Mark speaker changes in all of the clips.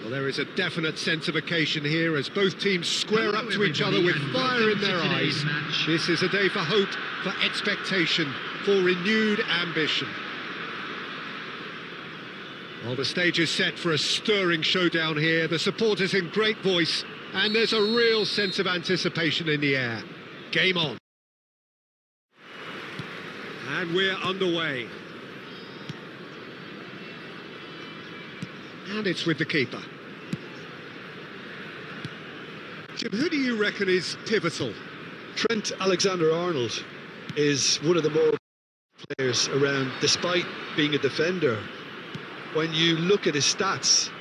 Speaker 1: Well, there is a definite sense of occasion here as both teams square up to each other with fire in their eyes. This is a day for hope, for expectation, for renewed ambition. Well, the stage is set for a stirring showdown here. The supporters in great voice, and there's a real sense of anticipation in the air. Game on. And we're underway. And it's with the keeper. Jim, who do you reckon is pivotal?
Speaker 2: Trent Alexander-Arnold is one of the more players around, despite being a defender. When you look at his stats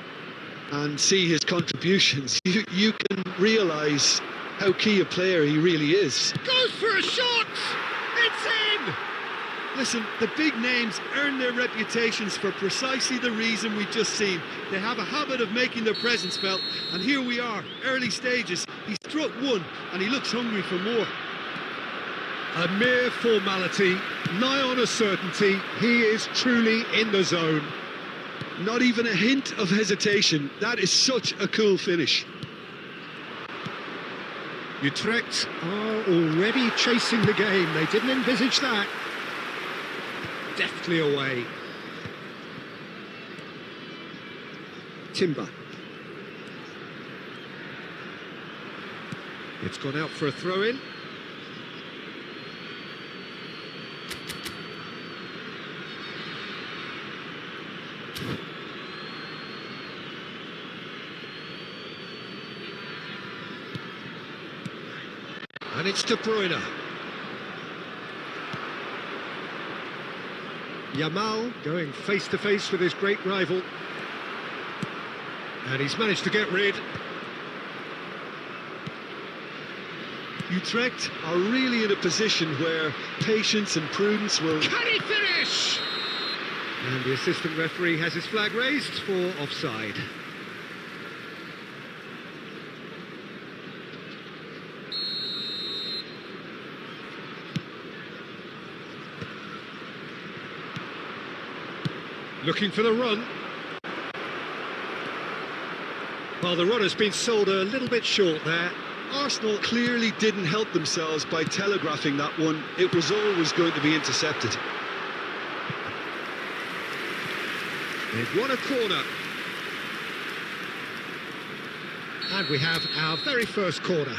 Speaker 2: and see his contributions, you can realise how key a player he really is.
Speaker 1: Goes for a shot! It's in!
Speaker 2: Listen, the big names earn their reputations for precisely the reason we've just seen. They have a habit of making their presence felt, and here we are, early stages. He struck one, and he looks hungry for more.
Speaker 1: A mere formality, nigh on a certainty. He is truly in the zone.
Speaker 2: Not even a hint of hesitation. That is such a cool finish.
Speaker 1: Utrecht are already chasing the game. They didn't envisage that. Deftly away. Timber. It's gone out for a throw-in. And it's De Bruyne. Yamal going face-to-face with his great rival. And he's managed to get rid.
Speaker 2: Utrecht are really in a position where patience and prudence will...
Speaker 1: Can he finish? And the assistant referee has his flag raised for offside. Looking for the run. Well, the run has been sold a little bit short there.
Speaker 2: Arsenal clearly didn't help themselves by telegraphing that one. It was always going to be intercepted.
Speaker 1: They've won a corner. And we have our very first corner.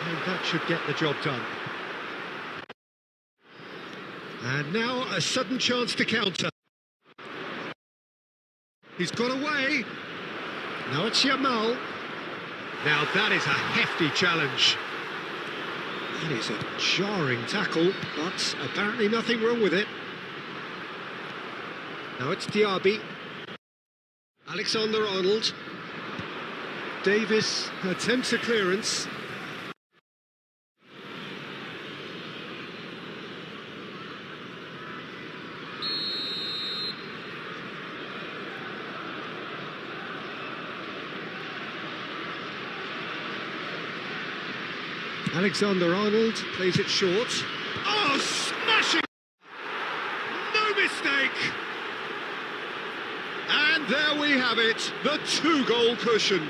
Speaker 1: And that should get the job done. And now a sudden chance to counter. He's got away. Now it's Yamal. Now that is a hefty challenge. That is a jarring tackle, but apparently nothing wrong with it. Now it's Diaby. Alexander-Arnold. Davis attempts a clearance. Alexander-Arnold plays it short. Oh, smashing! No mistake! And there we have it, the two-goal cushion.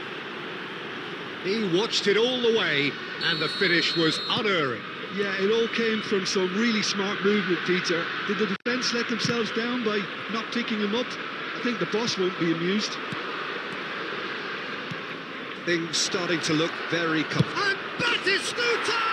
Speaker 1: He watched it all the way, and the finish was unerring.
Speaker 2: Yeah, it all came from some really smart movement, Peter. Did the defence let themselves down by not picking him up? I think the boss won't be amused.
Speaker 1: Things starting to look very comfortable. And Batistuta!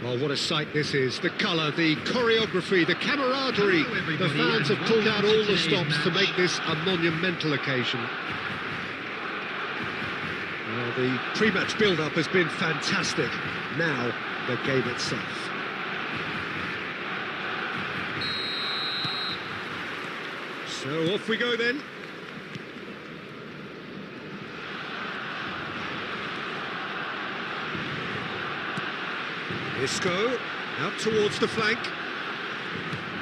Speaker 1: Oh, what a sight this is. The colour, the choreography, the camaraderie. The fans have pulled out all the stops to make this a monumental occasion. Well, the pre-match build-up has been fantastic. Now, the game itself. So off we go then. Isco, out towards the flank.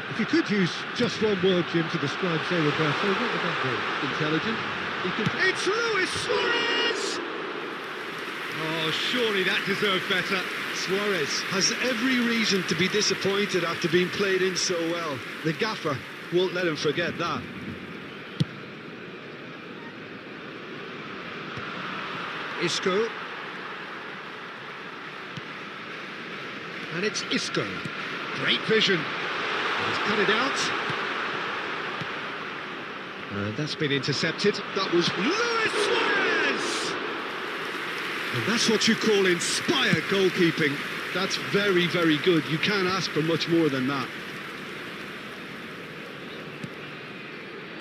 Speaker 3: If you could use just one word, Jim, to describe Zé Roberto, what would that be? Intelligent?
Speaker 1: It's Luis Suarez! Oh, surely that deserved better.
Speaker 2: Suarez has every reason to be disappointed after being played in so well. The gaffer won't let him forget that.
Speaker 1: Isco. And it's Isco. Great vision. He's cut it out. And that's been intercepted.
Speaker 2: That was
Speaker 1: Luis Suarez! And that's what you call inspired goalkeeping.
Speaker 2: That's very, very good. You can't ask for much more than that.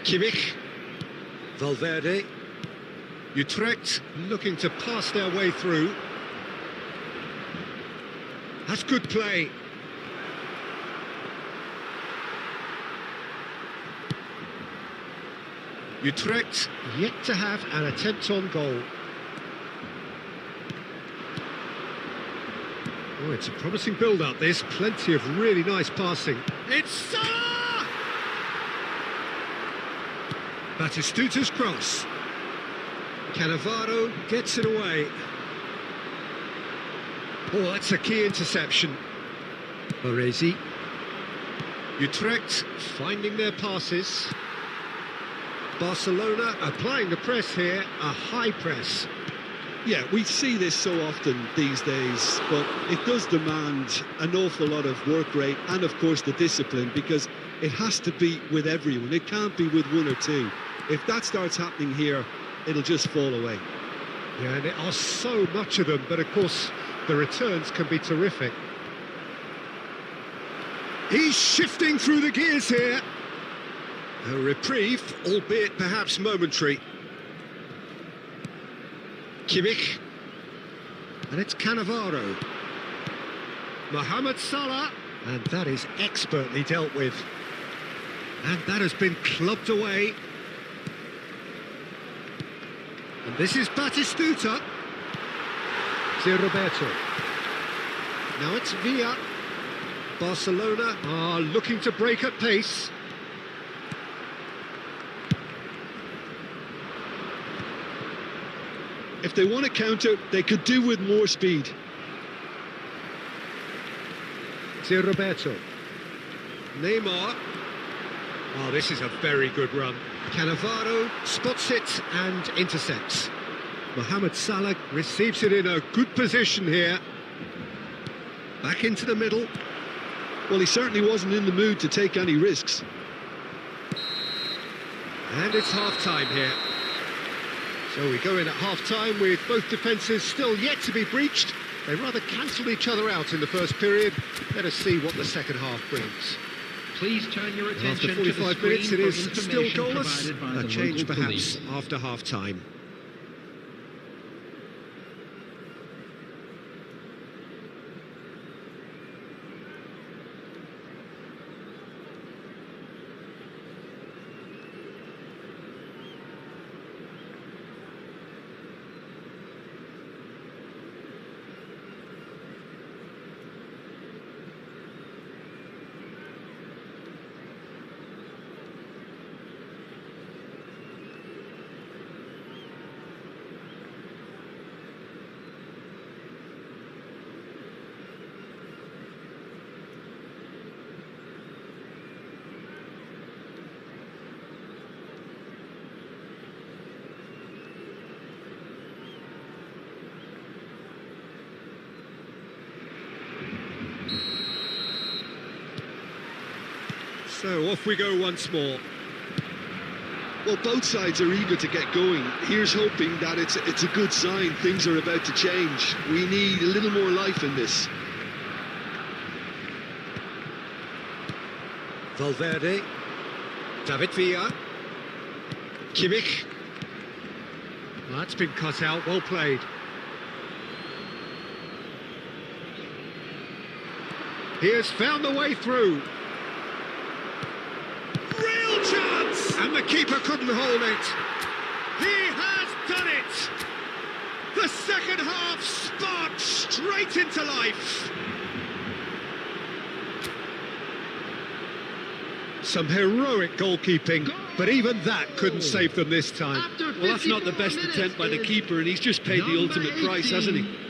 Speaker 1: Kimmich. Valverde. Utrecht looking to pass their way through. That's good play. Utrecht yet to have an attempt on goal. Oh, it's a promising build-up, this. Plenty of really nice passing. It's Salah! Batistuta's cross. Cannavaro gets it away. Oh, that's a key interception. Baresi. Utrecht finding their passes. Barcelona applying the press here, a high press.
Speaker 2: Yeah, we see this so often these days, but it does demand an awful lot of work rate and, of course, the discipline, because it has to be with everyone. It can't be with one or two. If that starts happening here, it'll just fall away.
Speaker 1: Yeah, and there are so much of them, but of course the returns can be terrific. He's shifting through the gears here. A reprieve, albeit perhaps momentary. Kimmich. And it's Cannavaro. Mohamed Salah. And that is expertly dealt with. And that has been clubbed away. And this is Batistuta. Zé Roberto. Now it's Villa. Barcelona are looking to break at pace.
Speaker 2: If they want to counter, they could do with more speed.
Speaker 3: It's Roberto.
Speaker 1: Neymar. Oh, this is a very good run. Cannavaro spots it and intercepts. Mohamed Salah receives it in a good position here. Back into the middle.
Speaker 2: Well, he certainly wasn't in the mood to take any risks.
Speaker 1: And it's half-time here. So we go in at half-time with both defences still yet to be breached. They rather cancelled each other out in the first period. Let us see what the second half brings.
Speaker 4: Please turn your attention
Speaker 1: After
Speaker 4: to the
Speaker 1: 45
Speaker 4: screen
Speaker 1: minutes, it
Speaker 4: for
Speaker 1: is still
Speaker 4: information
Speaker 1: goalless.
Speaker 4: provided by
Speaker 1: A
Speaker 4: the
Speaker 1: change
Speaker 4: local
Speaker 1: perhaps
Speaker 4: police.
Speaker 1: after half-time. So off we go once more.
Speaker 2: Well, both sides are eager to get going. Here's hoping that it's a good sign. Things are about to change. We need a little more life in this.
Speaker 1: Valverde. David Villa. Kimmich. That's been cut out, well played. He has found the way through. Real chance! And the keeper couldn't hold it. He has done it! The second half sparked straight into life. Some heroic goalkeeping, but even that couldn't save them this time.
Speaker 2: Well, that's not the best attempt by the keeper, and he's just paid the ultimate price, hasn't he?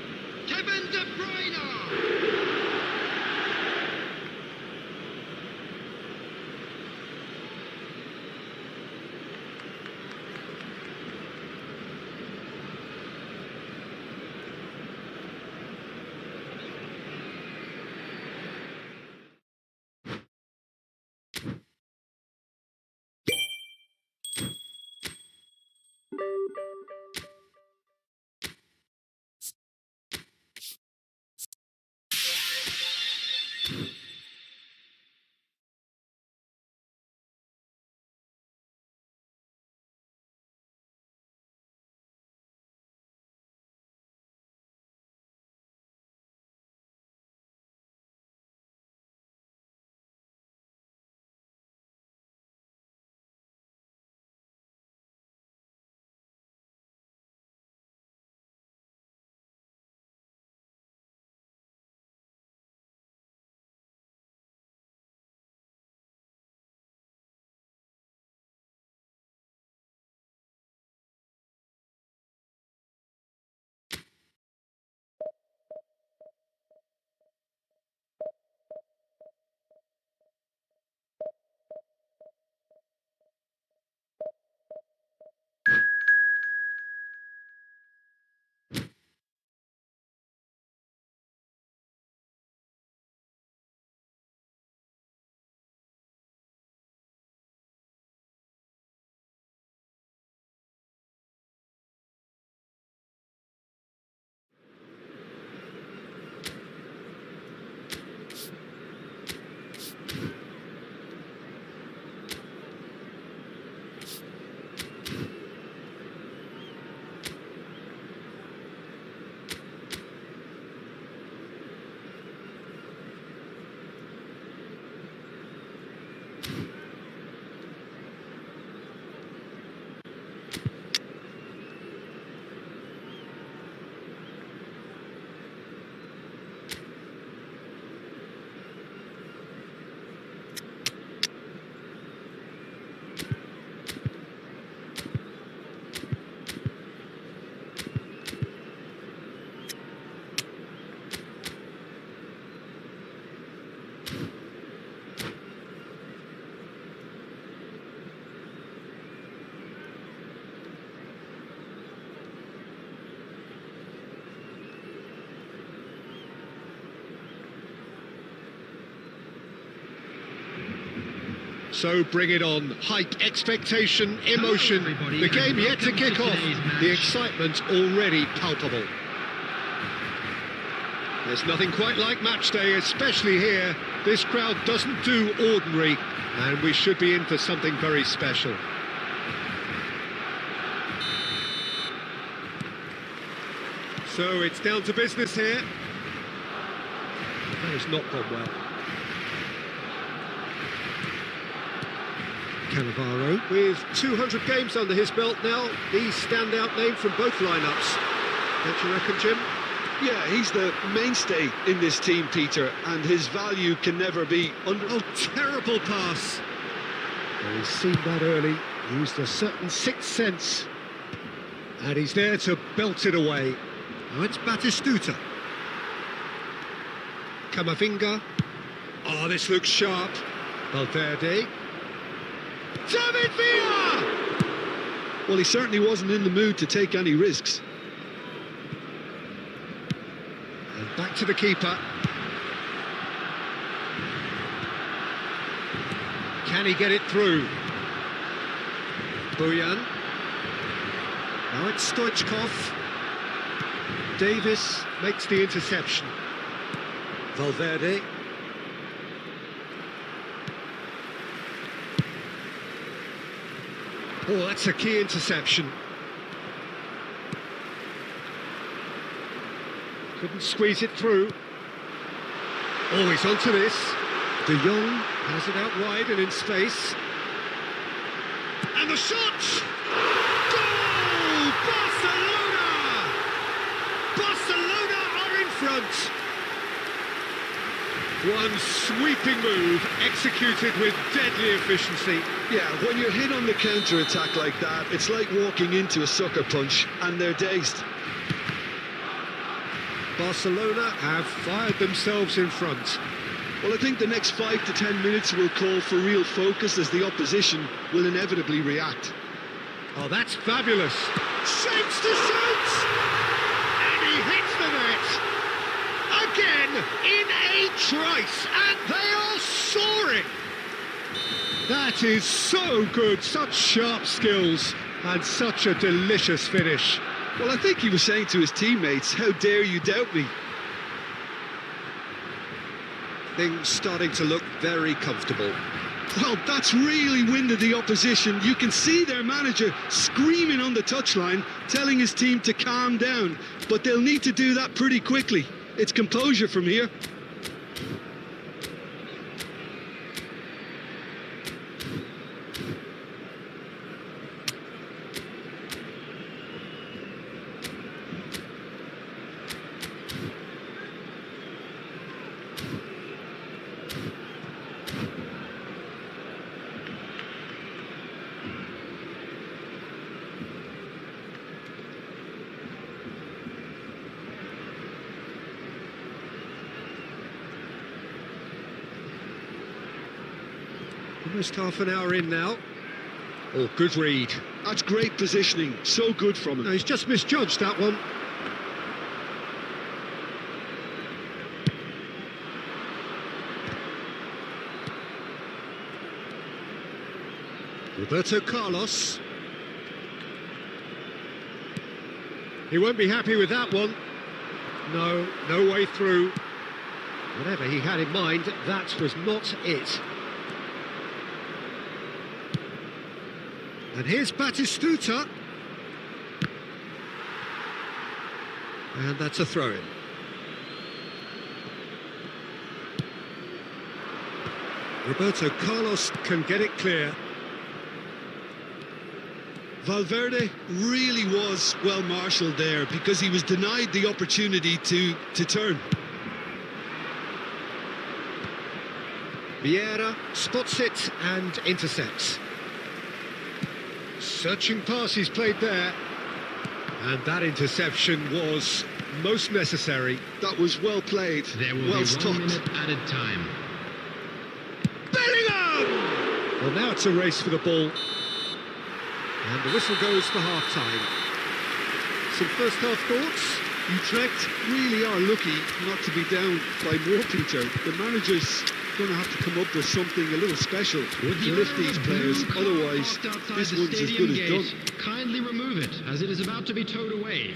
Speaker 1: So bring it on. Hype, expectation, emotion.
Speaker 4: Hello, everybody,
Speaker 1: The game
Speaker 4: and
Speaker 1: yet to
Speaker 4: welcome
Speaker 1: kick
Speaker 4: to
Speaker 1: off.
Speaker 4: today's match.
Speaker 1: The excitement already palpable. There's nothing quite like match day, especially here. This crowd doesn't do ordinary, and we should be in for something very special. So it's down to business here. That has not gone well. Cannavaro, with 200 games under his belt now, the standout name from both lineups. Don't you reckon, Jim?
Speaker 2: Yeah, he's the mainstay in this team, Peter, and his value can never be under...
Speaker 1: Oh, terrible pass. Well, he's seen that early, used a certain sixth sense. And he's there to belt it away. Now it's Batistuta. Camavinga. Oh, this looks sharp. Valverde. David Villa!
Speaker 2: Well, he certainly wasn't in the mood to take any risks.
Speaker 1: And back to the keeper. Can he get it through? Bojan. Now it's Stoichkov. Davis makes the interception. Valverde. Oh, that's a key interception. Couldn't squeeze it through. Oh, he's onto this. De Jong has it out wide and in space. And the shot! Goal! Barcelona! Barcelona are in front. One sweeping move, executed with deadly efficiency.
Speaker 2: Yeah, when you're hit on the counter-attack like that, it's like walking into a sucker punch, and they're dazed.
Speaker 1: Barcelona have fired themselves in front.
Speaker 2: Well, I think the next 5 to 10 minutes will call for real focus as the opposition will inevitably react.
Speaker 1: Oh, that's fabulous. Shapes to shoot! And he hits the net. Again, in a trice, and they are soaring. That is so good, such sharp skills, and such a delicious finish.
Speaker 2: Well, I think he was saying to his teammates, how dare you doubt me?
Speaker 1: Things starting to look very comfortable.
Speaker 2: Well, that's really winded the opposition. You can see their manager screaming on the touchline, telling his team to calm down, but they'll need to do that pretty quickly. It's composure from here.
Speaker 1: Almost half an hour in now. Oh, good read.
Speaker 2: That's great positioning. So good from
Speaker 1: No,
Speaker 2: him.
Speaker 1: he's just misjudged that one. Roberto Carlos. He won't be happy with that one. No, no way through. Whatever he had in mind, that was not it. And here's Batistuta. And that's a throw-in. Roberto Carlos can get it clear.
Speaker 2: Valverde really was well marshalled there because he was denied the opportunity to turn.
Speaker 1: Vieira spots it and intercepts. Searching pass he's played there. And that interception was most necessary.
Speaker 2: That was well played,
Speaker 4: There will
Speaker 2: well
Speaker 4: be
Speaker 2: stopped.
Speaker 4: 1 minute added time.
Speaker 1: Bellingham! Well, now it's a race for the ball. And the whistle goes for half-time. Some first-half thoughts?
Speaker 2: Utrecht really are lucky not to be down by more, Peter. The manager's going to have to come up with something a little special
Speaker 4: With
Speaker 2: to
Speaker 4: the
Speaker 2: lift
Speaker 4: owner of
Speaker 2: these
Speaker 4: a blue
Speaker 2: players.
Speaker 4: car
Speaker 2: Otherwise,
Speaker 4: parked outside
Speaker 2: this
Speaker 4: the
Speaker 2: one's as
Speaker 4: stadium
Speaker 2: good as done.
Speaker 4: gate, kindly remove it, as it is about to be towed away.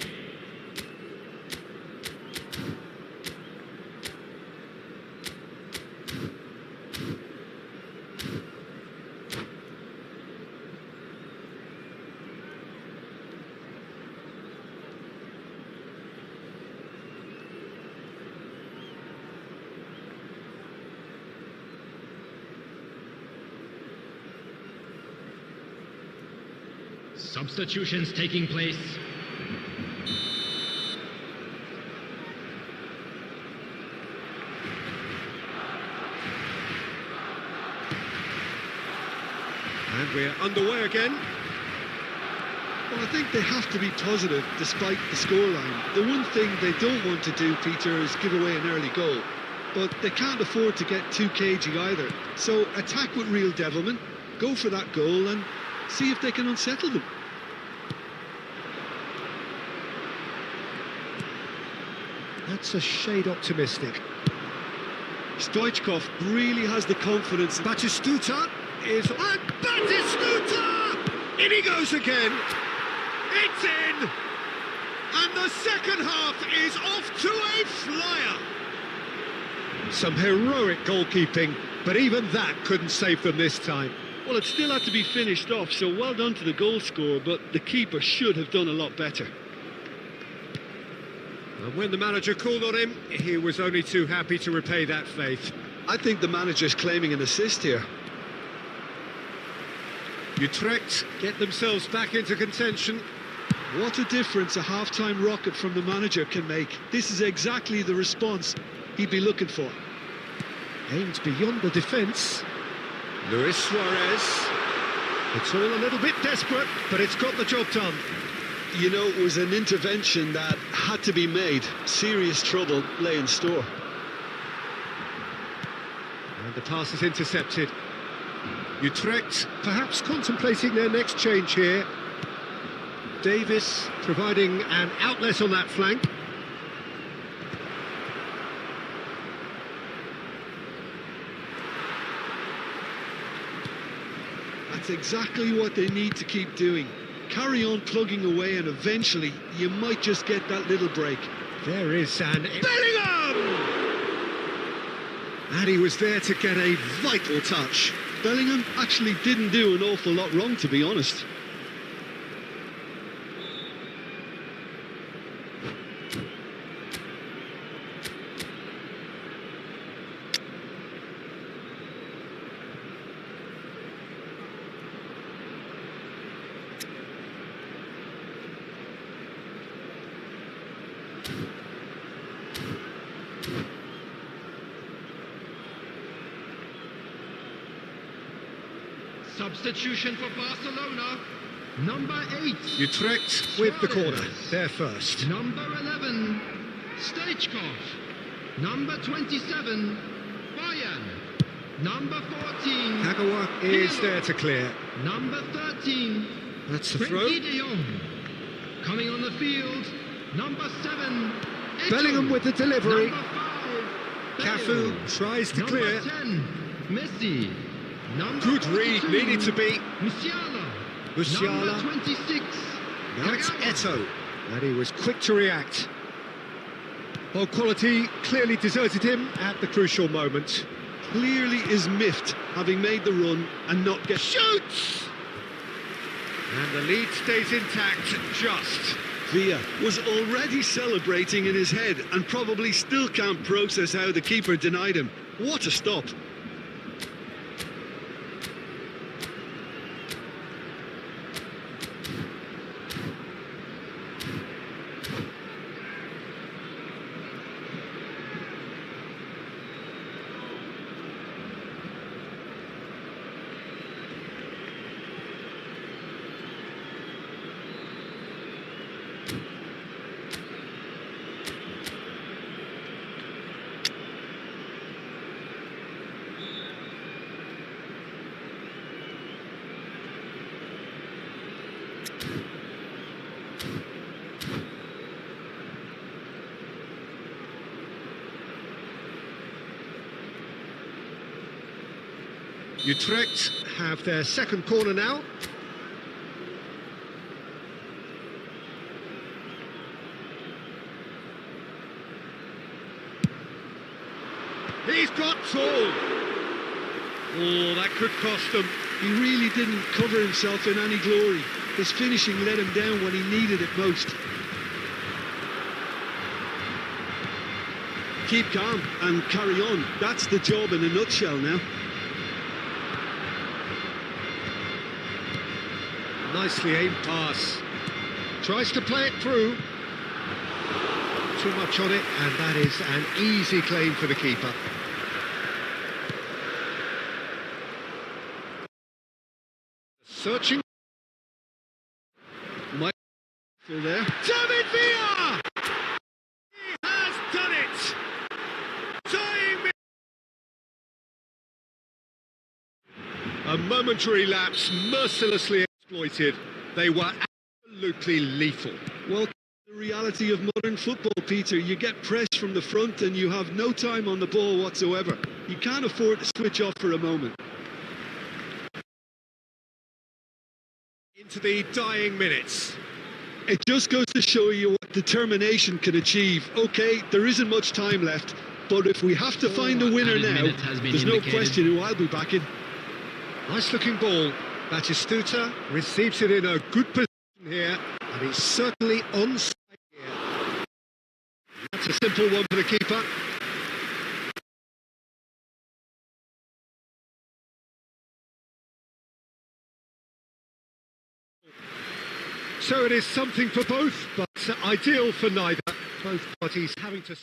Speaker 4: Substitutions taking place.
Speaker 1: And we're underway again.
Speaker 2: Well, I think they have to be positive despite the scoreline. The one thing they don't want to do, Peter, is give away an early goal. But they can't afford to get too cagey either. So attack with real devilment, go for that goal and see if they can unsettle them.
Speaker 1: That's a shade optimistic.
Speaker 2: Stoichkov really has the confidence.
Speaker 1: Batistuta is... And Batistuta! In he goes again. It's in! And the second half is off to a flyer. Some heroic goalkeeping, but even that couldn't save them this time.
Speaker 2: Well, it still had to be finished off, so well done to the goal scorer, but the keeper should have done a lot better.
Speaker 1: And when the manager called on him, he was only too happy to repay that faith.
Speaker 2: I think the manager's claiming an assist here.
Speaker 1: Utrecht get themselves back into contention.
Speaker 2: What a difference a half-time rocket from the manager can make. This is exactly the response he'd be looking for.
Speaker 1: Aimed beyond the defence. Luis Suarez. It's all a little bit desperate, but it's got the job done.
Speaker 2: You know, it was an intervention that had to be made. Serious trouble lay in store.
Speaker 1: And the pass is intercepted. Utrecht perhaps contemplating their next change here. Davis providing an outlet on that flank.
Speaker 2: That's exactly what they need to keep doing. Carry on plugging away and eventually you might just get that little break.
Speaker 1: There is an... Bellingham! And he was there to get a vital touch.
Speaker 2: Bellingham actually didn't do an awful lot wrong, to be honest.
Speaker 4: Substitution for Barcelona. Number 8.
Speaker 1: Utrecht with the corner. They're first.
Speaker 4: Number 11. Stoichkov. Number 27. Bayern. Number 14.
Speaker 1: Kagawa is
Speaker 4: Pirlo.
Speaker 1: there to clear.
Speaker 4: Number 13.
Speaker 1: That's the throw.
Speaker 4: Frenkie de Jong. Coming on the field. Number 7. Eto'o.
Speaker 1: Bellingham with the delivery.
Speaker 4: Number 5.
Speaker 1: Cafu
Speaker 4: Bale.
Speaker 1: tries to
Speaker 4: Number
Speaker 1: clear.
Speaker 4: 10. Messi. Number
Speaker 1: Good read,
Speaker 4: 42,
Speaker 1: needed to be.
Speaker 4: Musiala.
Speaker 1: Musiala.
Speaker 4: Number 26.
Speaker 1: Now it's
Speaker 4: Kagawa.
Speaker 1: Eto'o. And he was quick to react. Well, quality clearly deserted him at the crucial moment.
Speaker 2: Clearly is miffed, having made the run and not get...
Speaker 1: Shoots! And the lead stays intact, just.
Speaker 2: Villa was already celebrating in his head and probably still can't process how the keeper denied him. What a stop.
Speaker 1: Utrecht have their second corner now. He's got tall. Oh, that could cost them.
Speaker 2: He really didn't cover himself in any glory. His finishing let him down when he needed it most. Keep calm and carry on. That's the job in a nutshell now.
Speaker 1: Nicely aimed pass. Tries to play it through. Too much on it, and that is an easy claim for the keeper. Searching.
Speaker 2: Might still there.
Speaker 1: David Villa! He has done it! Tying me. A momentary lapse, mercilessly exploited. They were absolutely lethal.
Speaker 2: Well, the reality of modern football, Peter, you get pressed from the front and you have no time on the ball whatsoever. You can't afford to switch off for a moment.
Speaker 1: Into the dying minutes.
Speaker 2: It just goes to show you what determination can achieve. Okay, there isn't much time left, but if we have to find a winner now, there's no question who I'll be backing.
Speaker 1: Nice looking ball. Batistuta receives it in a good position here, and he's certainly onside here. That's a simple one for the keeper. So it is something for both, but ideal for neither. Both parties having to...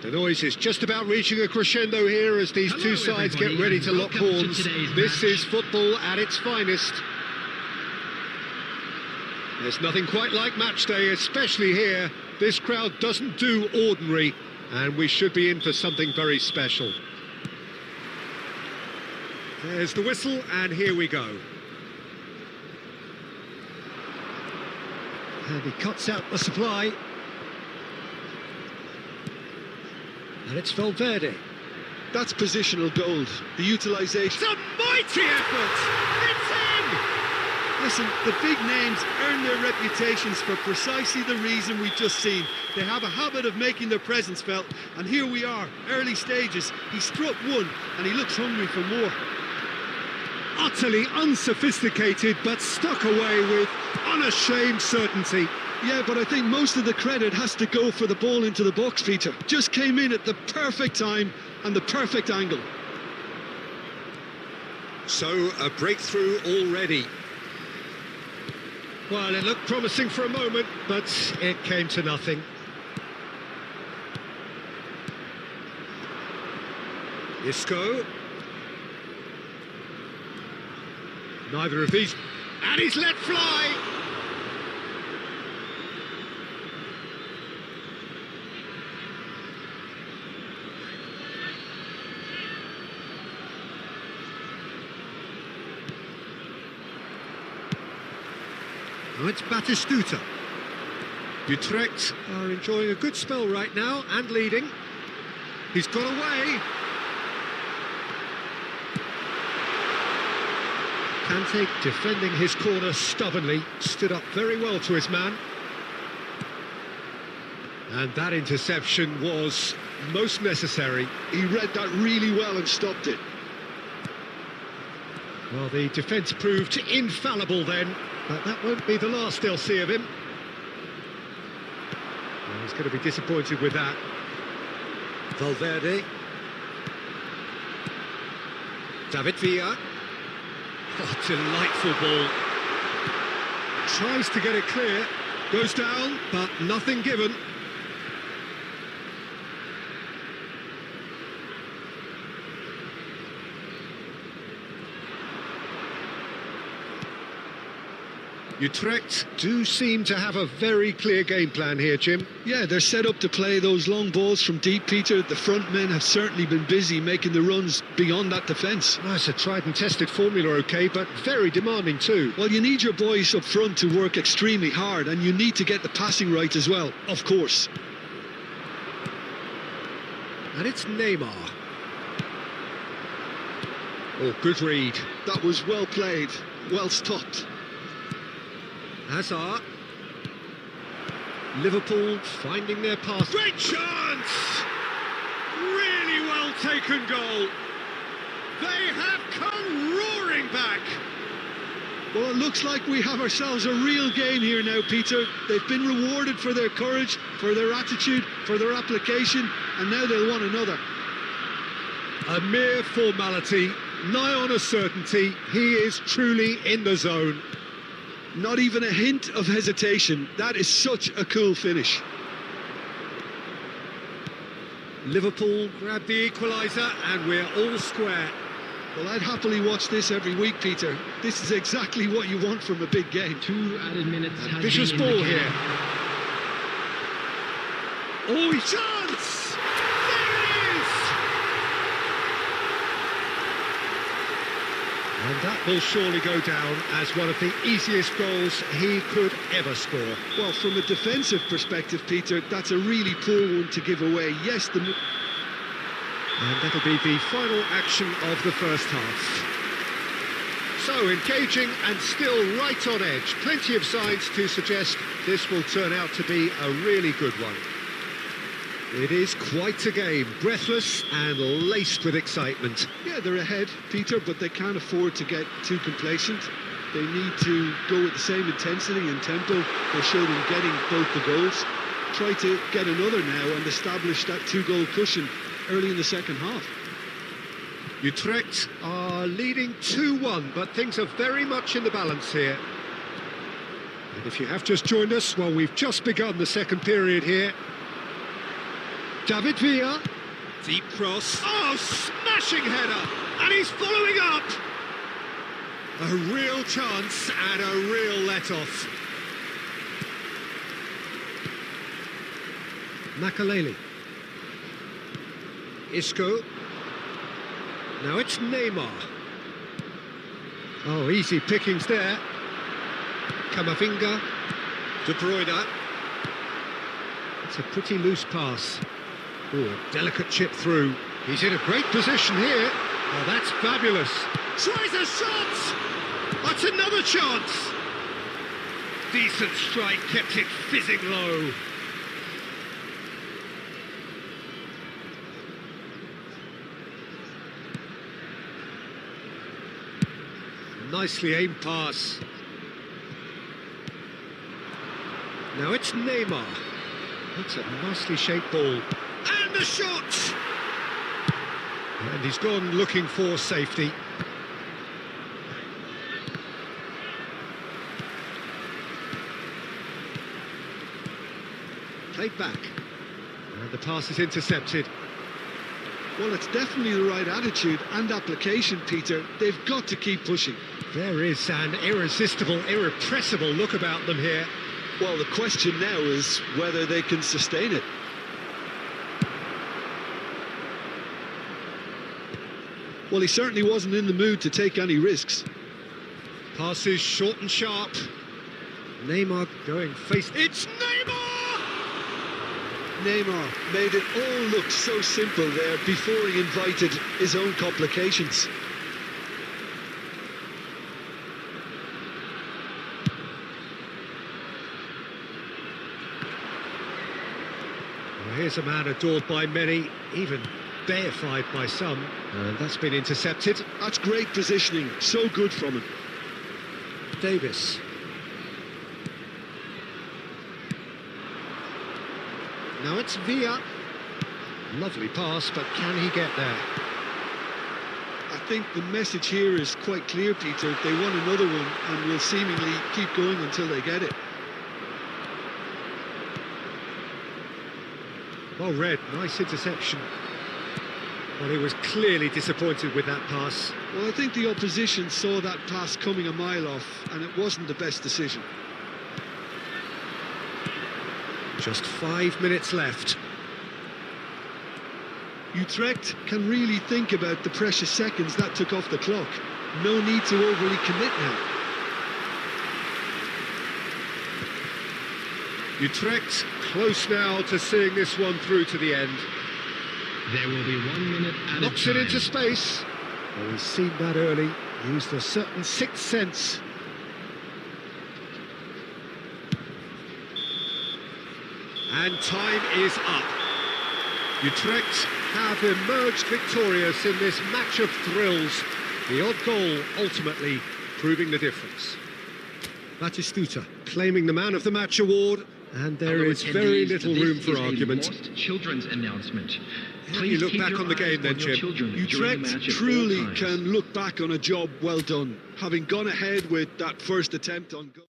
Speaker 1: The noise is just about reaching a crescendo here as these two sides get ready to lock horns. This is football at its finest. There's nothing quite like match day, especially here. This crowd doesn't do ordinary, and we should be in for something very special. There's the whistle, and here we go. And he cuts out the supply. And it's Valverde.
Speaker 2: That's positional gold. The utilisation.
Speaker 1: It's a mighty effort! It's in!
Speaker 2: Listen, the big names earn their reputations for precisely the reason we've just seen. They have a habit of making their presence felt, and here we are, early stages. He struck one, and he looks hungry for more.
Speaker 1: Utterly unsophisticated, but stuck away with unashamed certainty.
Speaker 2: Yeah, but I think most of the credit has to go for the ball into the box, Peter. Just came in at the perfect time and the perfect angle.
Speaker 1: So, a breakthrough already. Well, it looked promising for a moment, but it came to nothing. Isco. Neither of these... And he's let fly! Now it's Batistuta. Utrecht are enjoying a good spell right now and leading. He's got away. Kante defending his corner stubbornly, stood up very well to his man. And that interception was most necessary.
Speaker 2: He read that really well and stopped it.
Speaker 1: Well, the defence proved infallible then, but that won't be the last they'll see of him. Well, he's going to be disappointed with that. Valverde. David Villa. Oh, delightful ball. Tries to get it clear. Goes down, but nothing given. Utrecht do seem to have a very clear game plan here, Jim.
Speaker 2: Yeah, they're set up to play those long balls from deep, Peter. The front men have certainly been busy making the runs beyond that defence.
Speaker 1: Well, it's a tried and tested formula, OK, but very demanding too.
Speaker 2: Well, you need your boys up front to work extremely hard, and you need to get the passing right as well, of course.
Speaker 1: And it's Neymar. Oh, good read.
Speaker 2: That was well played, well stopped.
Speaker 1: Hazard. Liverpool finding their path. Great chance! Really well taken goal. They have come roaring back.
Speaker 2: Well, it looks like we have ourselves a real game here now, Peter. They've been rewarded for their courage, for their attitude, for their application, and now they'll want another.
Speaker 1: A mere formality, nigh on a certainty. He is truly in the zone.
Speaker 2: Not even a hint of hesitation. That is such a cool finish.
Speaker 1: Liverpool grab the equaliser and we're all square.
Speaker 2: Well, I'd happily watch this every week, Peter. This is exactly what you want from a big game.
Speaker 4: 2 added minutes.
Speaker 1: Vicious ball here. Oh, chance! There it is! And that will surely go down as one of the easiest goals he could ever score.
Speaker 2: Well, from a defensive perspective, Peter, that's a really poor one to give away. Yes,
Speaker 1: And that'll be the final action of the first half. So engaging and still right on edge. Plenty of signs to suggest this will turn out to be a really good one. It is quite a game, breathless and laced with excitement.
Speaker 2: Yeah, they're ahead, Peter, but they can't afford to get too complacent. They need to go with the same intensity and tempo they showed in getting both the goals. Try to get another now and establish that 2-goal cushion early in the second half.
Speaker 1: Utrecht are leading 2-1, but things are very much in the balance here. And if you have just joined us, well, we've just begun the second period here. David Villa. Deep cross. Oh, smashing header! And he's following up! A real chance and a real let-off. Makaleli. Isco. Now it's Neymar. Oh, easy pickings there. Camavinga. De Bruyne. It's a pretty loose pass. Oh, delicate chip through. He's in a great position here. Oh, that's fabulous. Tries a shot! That's another chance! Decent strike, kept it fizzing low. Nicely aimed pass. Now it's Neymar. That's a nicely shaped ball. And the shot! And he's gone looking for safety. Played back. And the pass is intercepted.
Speaker 2: Well, it's definitely the right attitude and application, Peter. They've got to keep pushing.
Speaker 1: There is an irresistible, irrepressible look about them here.
Speaker 2: Well, the question now is whether they can sustain it. Well, he certainly wasn't in the mood to take any risks.
Speaker 1: Passes short and sharp. Neymar going face... It's Neymar!
Speaker 2: Neymar made it all look so simple there before he invited his own complications.
Speaker 1: Well, here's a man adored by many, even deified by some, and that's been intercepted.
Speaker 2: That's great positioning, so good from him.
Speaker 1: Davis. Now it's Villa. Lovely pass, but can he get there?
Speaker 2: I think the message here is quite clear, Peter. They want another one and will seemingly keep going until they get it.
Speaker 1: Well read, nice interception. Well, he was clearly disappointed with that pass.
Speaker 2: Well, I think the opposition saw that pass coming a mile off, and it wasn't the best decision.
Speaker 1: Just 5 minutes left.
Speaker 2: Utrecht can really think about the precious seconds that took off the clock. No need to overly commit now.
Speaker 1: Utrecht close now to seeing this one through to the end.
Speaker 4: There will be 1 minute at a
Speaker 1: Knocks it
Speaker 4: time.
Speaker 1: into space. Well, he's seen that early. Used a certain sixth sense. And time is up. Utrecht have emerged victorious in this match of thrills. The odd goal ultimately proving the difference. Batistuta claiming the Man of the Match award, and there
Speaker 5: Hello,
Speaker 1: is very
Speaker 5: attendees.
Speaker 1: little
Speaker 5: This
Speaker 1: room for
Speaker 5: is a
Speaker 1: argument.
Speaker 5: lost children's announcement.
Speaker 1: How do
Speaker 5: Please
Speaker 1: you look
Speaker 5: keep
Speaker 1: back
Speaker 5: your
Speaker 1: on the game
Speaker 5: eyes
Speaker 1: then,
Speaker 5: on your
Speaker 1: Jim?
Speaker 5: children during the
Speaker 2: Utrecht
Speaker 5: match at all
Speaker 2: truly
Speaker 5: times.
Speaker 2: can look back on a job well done, having gone ahead with that first attempt on goal.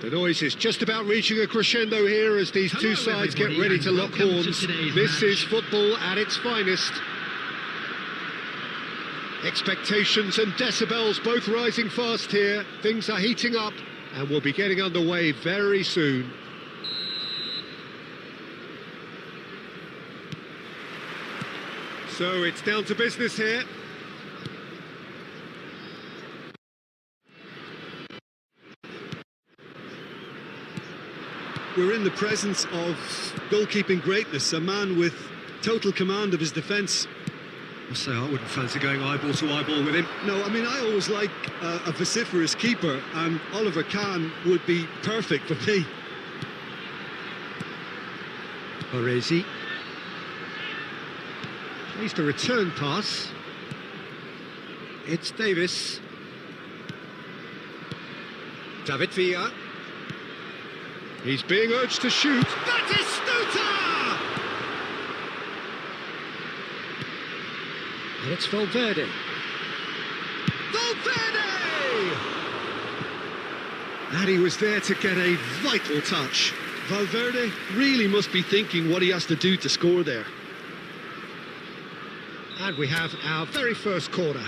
Speaker 1: The noise is just about reaching a crescendo here as these two sides get ready to lock horns. This is football at its finest. Expectations and decibels both rising fast here. Things are heating up and we'll be getting underway very soon. So it's down to business here.
Speaker 2: We're in the presence of goalkeeping greatness, a man with total command of his defence.
Speaker 1: I say I wouldn't fancy going eyeball to eyeball with him.
Speaker 2: No, I mean, I always like a vociferous keeper, and Oliver Kahn would be perfect for me.
Speaker 1: Baresi. Plays the return pass. It's Davis. David Villa. He's being urged to shoot. Batistuta! And it's Valverde. Valverde! And he was there to get a vital touch.
Speaker 2: Valverde really must be thinking what he has to do to score there.
Speaker 1: And we have our very first corner.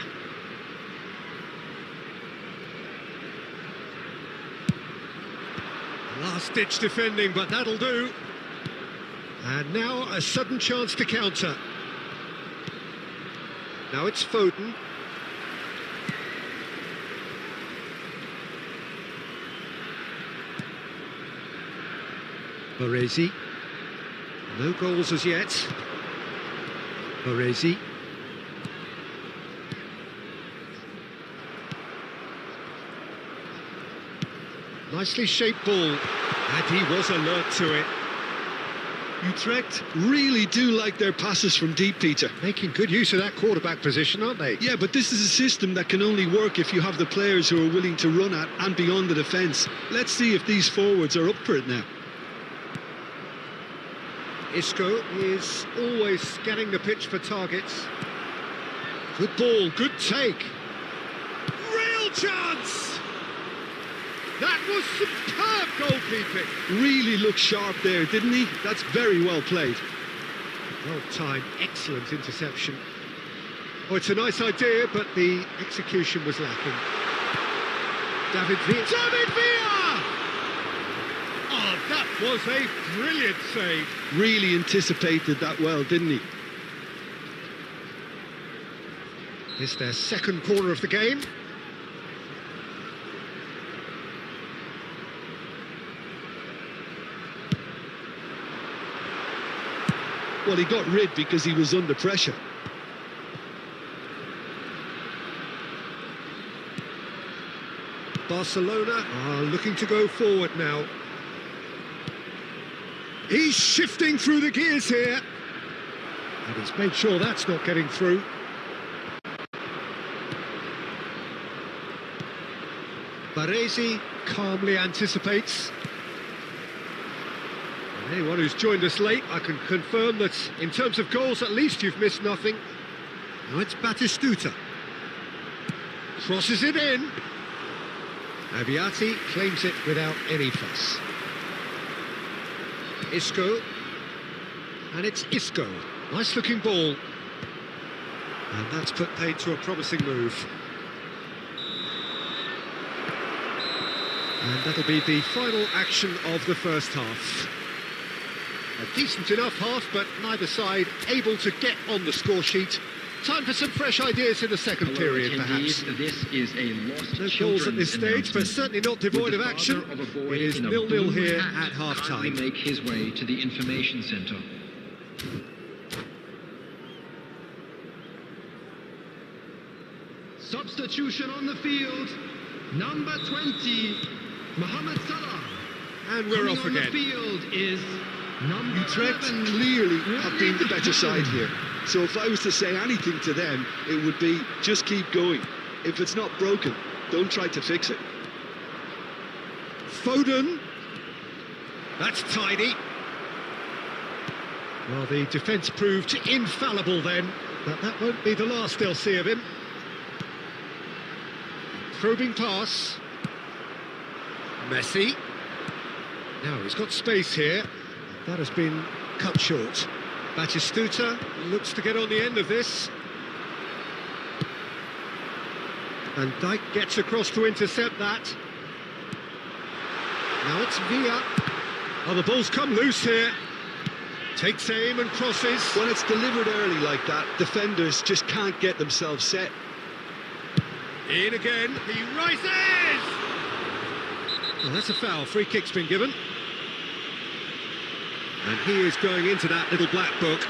Speaker 1: Last-ditch defending, but that'll do. And now a sudden chance to counter. Now it's Foden. Baresi. No goals as yet. Baresi. Nicely shaped ball, and he was alert to it.
Speaker 2: Utrecht really do like their passes from deep, Peter.
Speaker 1: Making good use of that quarterback position, aren't they?
Speaker 2: Yeah, but this is a system that can only work if you have the players who are willing to run at and beyond the defence. Let's see if these forwards are up for it now.
Speaker 1: Isco is always scanning the pitch for targets. Good ball, good take. Real chance! That was superb goalkeeping.
Speaker 2: Really looked sharp there, didn't he? That's very well played.
Speaker 1: Well timed, excellent interception. Oh, it's a nice idea, but the execution was lacking. David Villa. David Villa! Oh, that was a brilliant save.
Speaker 2: Really anticipated that well, didn't he?
Speaker 1: It's their second corner of the game.
Speaker 2: Well, he got rid because he was under pressure.
Speaker 1: Barcelona are looking to go forward now. He's shifting through the gears here. And he's made sure that's not getting through. Baresi calmly anticipates. Anyone who's joined us late, I can confirm that in terms of goals, at least you've missed nothing. Now it's Batistuta. Crosses it in. Abiati claims it without any fuss. Isco. And it's Isco. Nice looking ball. And that's put paid to a promising move. And that'll be the final action of the first half. A decent enough half, but neither side able to get on the score sheet. Time for some fresh ideas in the second period, perhaps.
Speaker 4: This is a lost
Speaker 1: No goals at this stage, but certainly not devoid of action. It is 0-0 here at half-time.
Speaker 4: Make his way to the information centre. Substitution on the field. Number 20, Mohamed Salah.
Speaker 1: And we're off
Speaker 4: On the
Speaker 1: again.
Speaker 4: field is number
Speaker 2: Utrecht
Speaker 4: 11.
Speaker 2: clearly have been the better side here. So if I was to say anything to them, it would be just keep going. If it's not broken, don't try to fix it.
Speaker 1: Foden. That's tidy. Well, the defence proved infallible then, but that won't be the last they'll see of him. Probing pass. Messi. Now he's got space here. That has been cut short. Batistuta looks to get on the end of this. And Dijk gets across to intercept that. Now it's Villa. Oh, the ball's come loose here. Takes aim and crosses.
Speaker 2: When it's delivered early like that, defenders just can't get themselves set.
Speaker 1: In again, he rises! Well, that's a foul. Free kick's been given. And he is going into that little black book.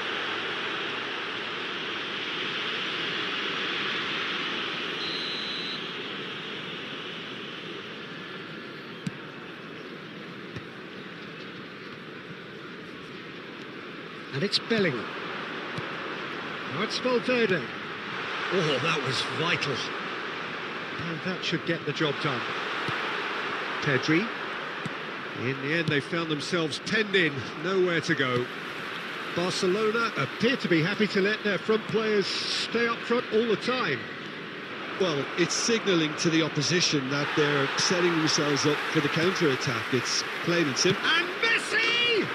Speaker 1: And it's Bellingham. Now it's Valverde. Oh, that was vital. And that should get the job done. Pedri. In the end, they found themselves penned in, nowhere to go. Barcelona appear to be happy to let their front players stay up front all the time.
Speaker 2: Well, it's signalling to the opposition that they're setting themselves up for the counter-attack. It's plain and simple.
Speaker 1: And Messi!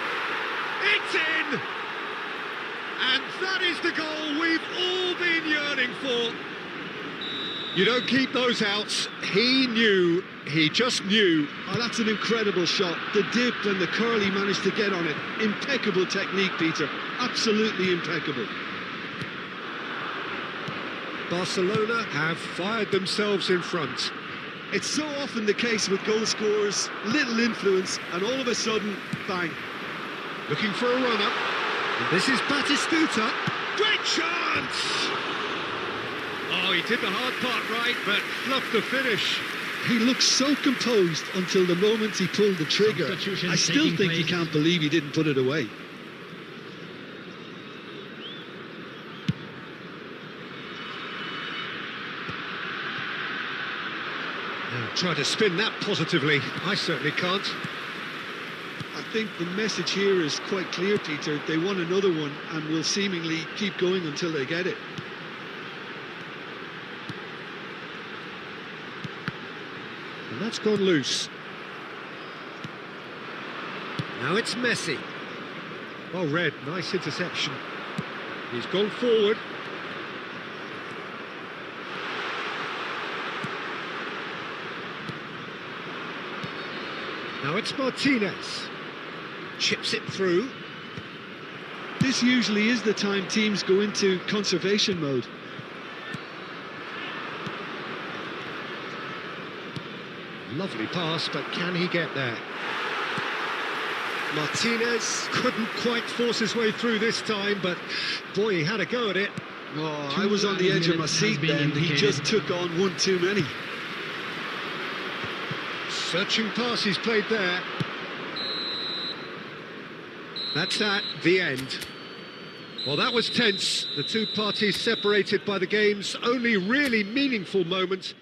Speaker 1: It's in! And that is the goal we've all been yearning for. You don't keep those outs. He knew, he just knew.
Speaker 2: Oh, that's an incredible shot. The dip and the curl he managed to get on it. Impeccable technique, Peter. Absolutely impeccable.
Speaker 1: Barcelona have fired themselves in front.
Speaker 2: It's so often the case with goal scorers, little influence, and all of a sudden, bang.
Speaker 1: Looking for a run-up. This is Batistuta. Great chance! Oh, he did the hard part right, but fluffed the finish.
Speaker 2: He looked so composed until the moment he pulled the trigger. I still think he can't believe he didn't put it away.
Speaker 1: Now, try to spin that positively. I certainly can't.
Speaker 2: I think the message here is quite clear, Peter. They want another one and will seemingly keep going until they get it.
Speaker 1: And that's gone loose. Now it's Messi. Well read, nice interception. He's gone forward. Now it's Martinez. Chips it through.
Speaker 2: This usually is the time teams go into conservation mode.
Speaker 1: Lovely pass, but can he get there? Martinez couldn't quite force his way through this time, but boy, he had a go at it.
Speaker 2: Oh, I was on the edge of my seat then. He just took on one too many.
Speaker 1: Searching pass he's played there. That's that, the end. Well, that was tense. The two parties separated by the game's only really meaningful moment.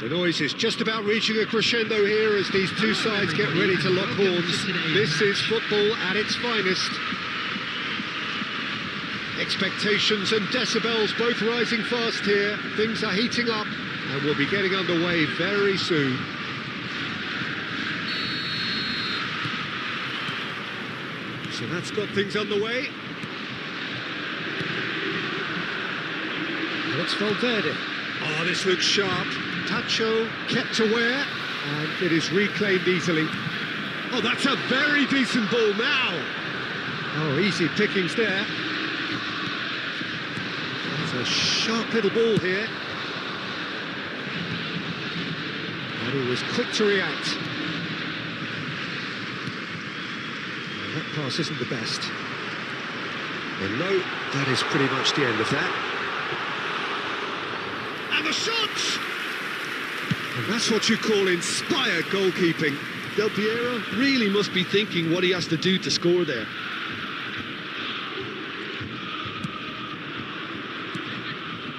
Speaker 1: The noise is just about reaching a crescendo here as these two sides get ready to lock horns. This is football at its finest. Expectations and decibels both rising fast here. Things are heating up and we'll be getting underway very soon. So that's got things underway. And it's Valverde. Oh, this looks sharp. Tacho kept aware, and it is reclaimed easily. Oh, that's a very decent ball now. Oh, easy pickings there. That's a sharp little ball here. And he was quick to react. Well, that pass isn't the best. And no, that is pretty much the end of that. And the shot! And that's what you call inspired goalkeeping.
Speaker 2: Del Piero really must be thinking what he has to do to score there.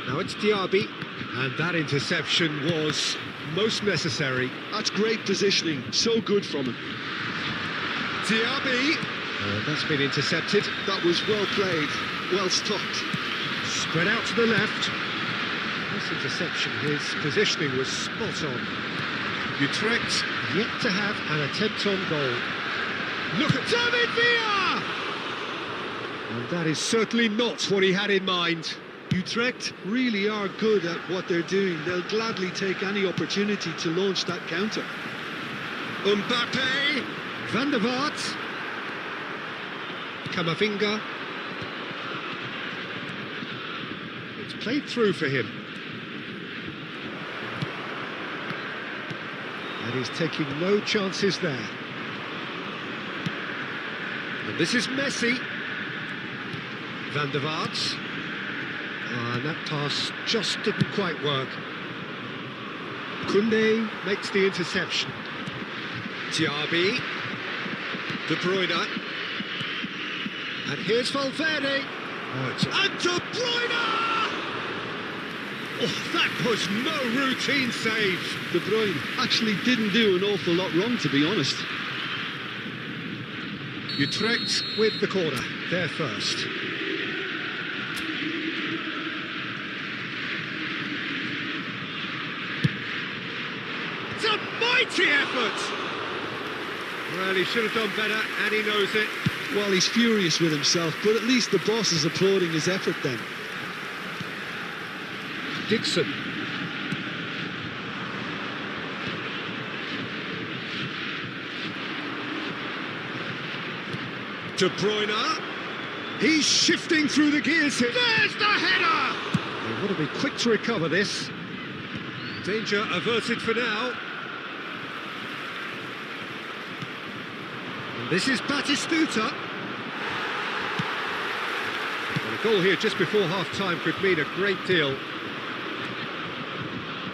Speaker 1: Now it's Diaby, and that interception was most necessary.
Speaker 2: That's great positioning, so good from him.
Speaker 1: Diaby! That's been intercepted.
Speaker 2: That was well played, well stopped.
Speaker 1: Spread out to the left. This interception, his positioning was spot on. Utrecht yet to have an attempt on goal. Look at David Villa! And that is certainly not what he had in mind.
Speaker 2: Utrecht really are good at what they're doing. They'll gladly take any opportunity to launch that counter.
Speaker 1: Mbappe! Van der Vaart! Camavinga. It's played through for him. And he's taking no chances there. And this is Messi. Van der Vaart. And that pass just didn't quite work. Koundé makes the interception. Diaby. De Bruyne. And here's Valverde. And De Bruyne! Oh, that was no routine save.
Speaker 2: De Bruyne actually didn't do an awful lot wrong, to be honest.
Speaker 1: Utrecht with the corner, they're first. It's a mighty effort! Well, he should have done better, and he knows it.
Speaker 2: Well, he's furious with himself, but at least the boss is applauding his effort then.
Speaker 1: Dixon. De Bruyne. He's shifting through the gears here. There's the header! They want to be quick to recover this. Danger averted for now. And this is Batistuta. And a goal here just before half-time could mean a great deal.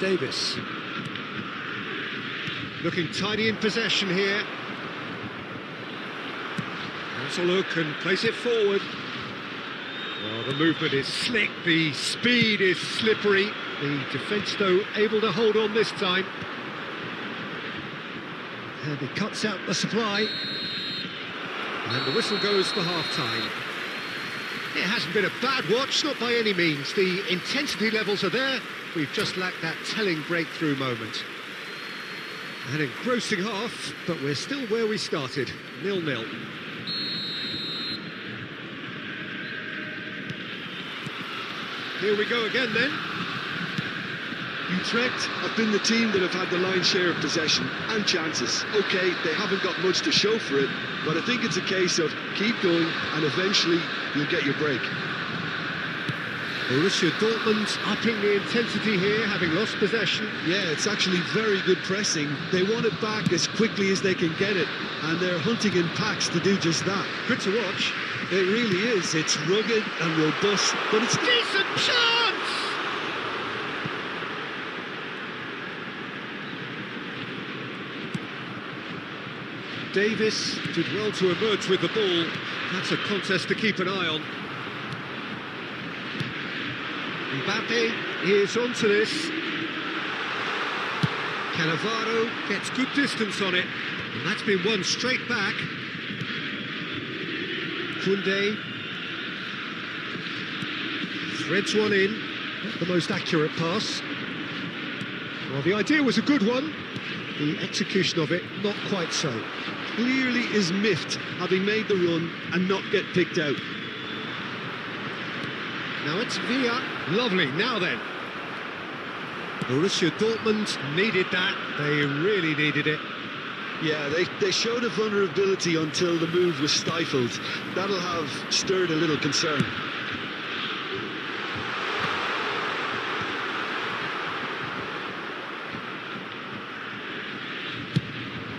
Speaker 1: Davis. Looking tidy in possession here. Solo can place it forward. Well, the movement is slick, the speed is slippery. The defence, though, able to hold on this time. And he cuts out the supply. And the whistle goes for half-time. It hasn't been a bad watch, not by any means. The intensity levels are there. We've just lacked that telling breakthrough moment. An engrossing half, but we're still where we started, 0-0. Here we go again then.
Speaker 2: Utrecht have been the team that have had the lion's share of possession and chances. OK, they haven't got much to show for it, but I think it's a case of keep going and eventually you'll get your break.
Speaker 1: Borussia Dortmund upping the intensity here, having lost possession.
Speaker 2: Yeah, it's actually very good pressing. They want it back as quickly as they can get it, and they're hunting in packs to do just that.
Speaker 1: Good to watch.
Speaker 2: It really is. It's rugged and robust, but it's...
Speaker 1: Decent chance! Davis did well to emerge with the ball. That's a contest to keep an eye on. Mbappe is onto this. Cannavaro gets good distance on it, and that's been won straight back. Koundé threads one in, not the most accurate pass. Well, the idea was a good one, the execution of it not quite so.
Speaker 2: Clearly is miffed, having made the run and not get picked out.
Speaker 1: Now it's Villa. Lovely, now then. Borussia Dortmund needed that, they really needed it.
Speaker 2: Yeah, they showed a vulnerability until the move was stifled. That'll have stirred a little concern.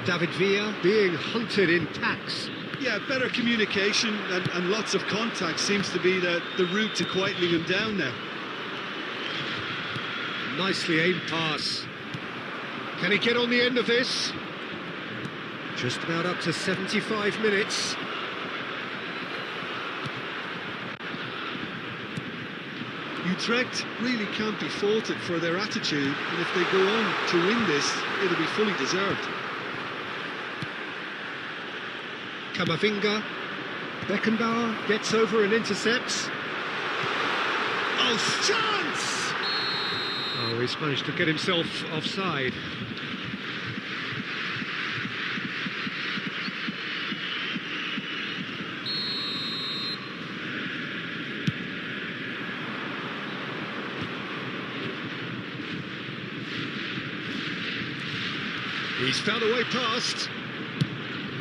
Speaker 1: David Villa being hunted in tacks.
Speaker 2: Yeah, better communication and lots of contact seems to be the route to quietening him down now.
Speaker 1: Nicely aimed pass. Can he get on the end of this? Just about up to 75 minutes.
Speaker 2: Utrecht really can't be faulted for their attitude, and if they go on to win this, it'll be fully deserved.
Speaker 1: Kamavinga. Beckenbauer gets over and intercepts. Oh, chance! Oh, he's managed to get himself offside. He's found a way past.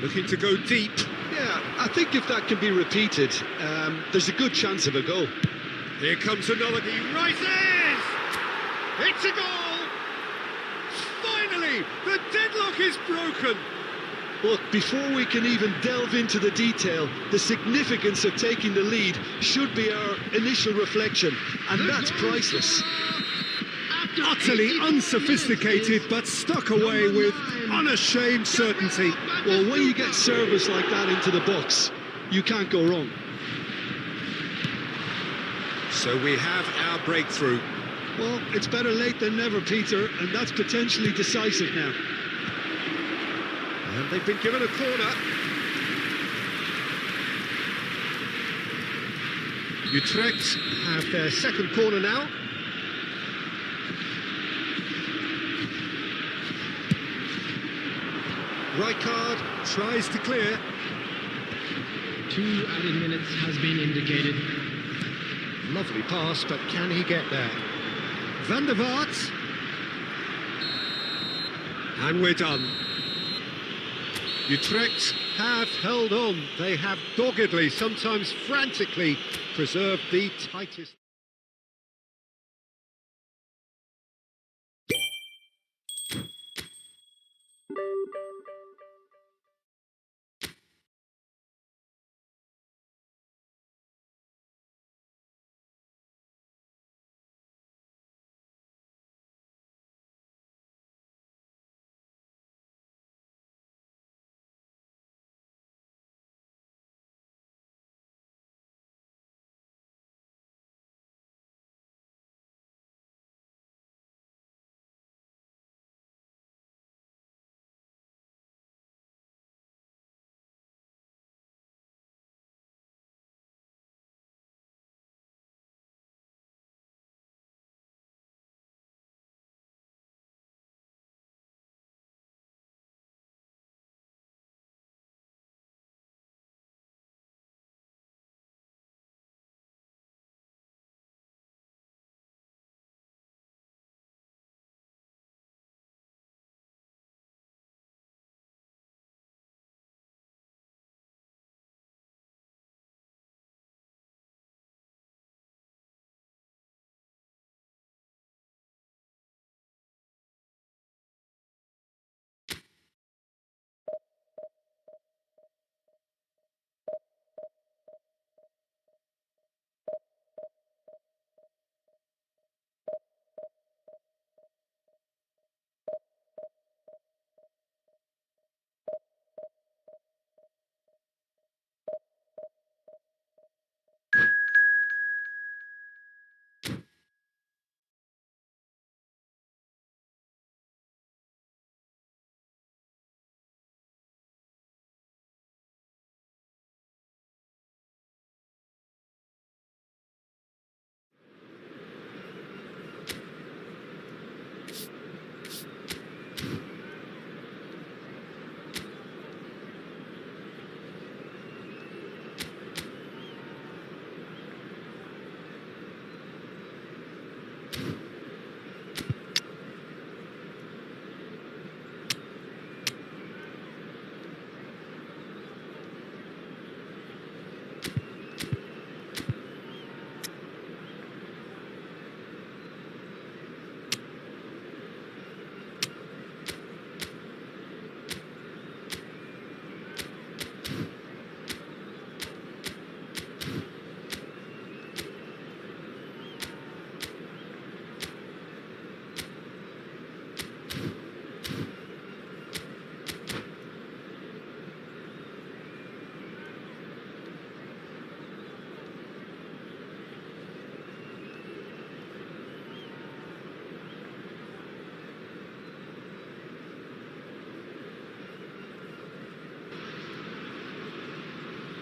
Speaker 1: Looking to go deep.
Speaker 2: Yeah, I think if that can be repeated, there's a good chance of a goal.
Speaker 1: Here comes another. He rises! It's a goal! Finally, the deadlock is broken.
Speaker 2: But before we can even delve into the detail, the significance of taking the lead should be our initial reflection, and that's priceless.
Speaker 1: Utterly unsophisticated, but stuck away with unashamed certainty.
Speaker 2: Well, when you get service like that into the box, you can't go wrong.
Speaker 1: So we have our breakthrough.
Speaker 2: Well, it's better late than never, Peter, and that's potentially decisive now.
Speaker 1: And they've been given a corner. Utrecht have their second corner now. Rijkaard tries to clear.
Speaker 4: 2 added minutes has been indicated.
Speaker 1: Lovely pass, but can he get there? Van der Vaart. And we're done. Utrecht have held on. They have doggedly, sometimes frantically, preserved the tightest.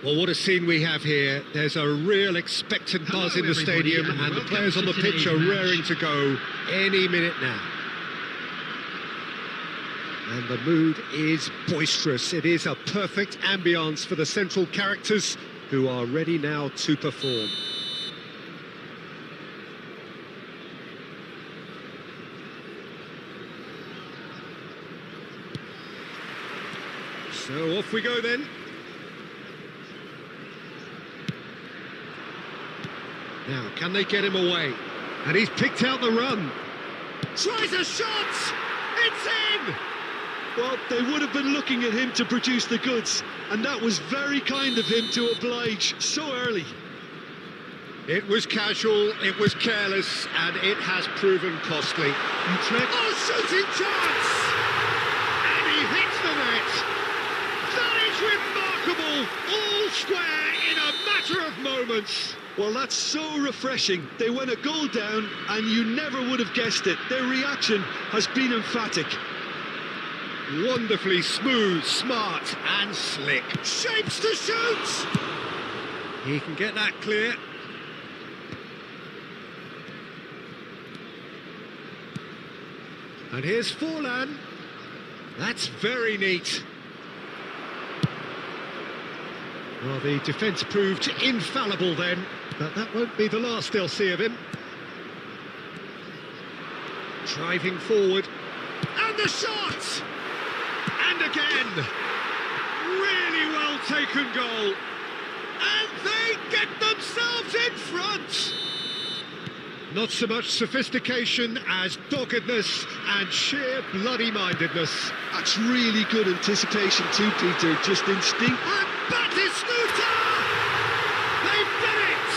Speaker 1: Well, what a scene we have here. There's a real expectant buzz in the
Speaker 4: everybody,
Speaker 1: stadium,
Speaker 4: and
Speaker 1: and the
Speaker 4: welcome
Speaker 1: players on
Speaker 4: to
Speaker 1: the pitch
Speaker 4: today's
Speaker 1: are
Speaker 4: match.
Speaker 1: raring to go any minute now. And the mood is boisterous. It is a perfect ambience for the central characters who are ready now to perform. So off we go then. Now, can they get him away? And he's picked out the run. Tries a shot! It's in!
Speaker 2: Well, they would have been looking at him to produce the goods, and that was very kind of him to oblige so early.
Speaker 1: It was casual, it was careless, and it has proven costly.
Speaker 2: Utrecht.
Speaker 1: Oh, shooting chance! And he hits the net! That is remarkable! All square in a matter of moments!
Speaker 2: Well, that's so refreshing. They went a goal down, and you never would have guessed it. Their reaction has been emphatic.
Speaker 1: Wonderfully smooth, smart, and slick. Shapes to shoot! He can get that clear. And here's Forlan. That's very neat. Well, the defence proved infallible then, but that won't be the last they'll see of him. Driving forward. And the shot! And again! Really well taken goal. And they get themselves in front! Not so much sophistication as doggedness and sheer bloody-mindedness.
Speaker 2: That's really good anticipation too, Peter. Just instinct.
Speaker 1: And Batistuta! They've done it!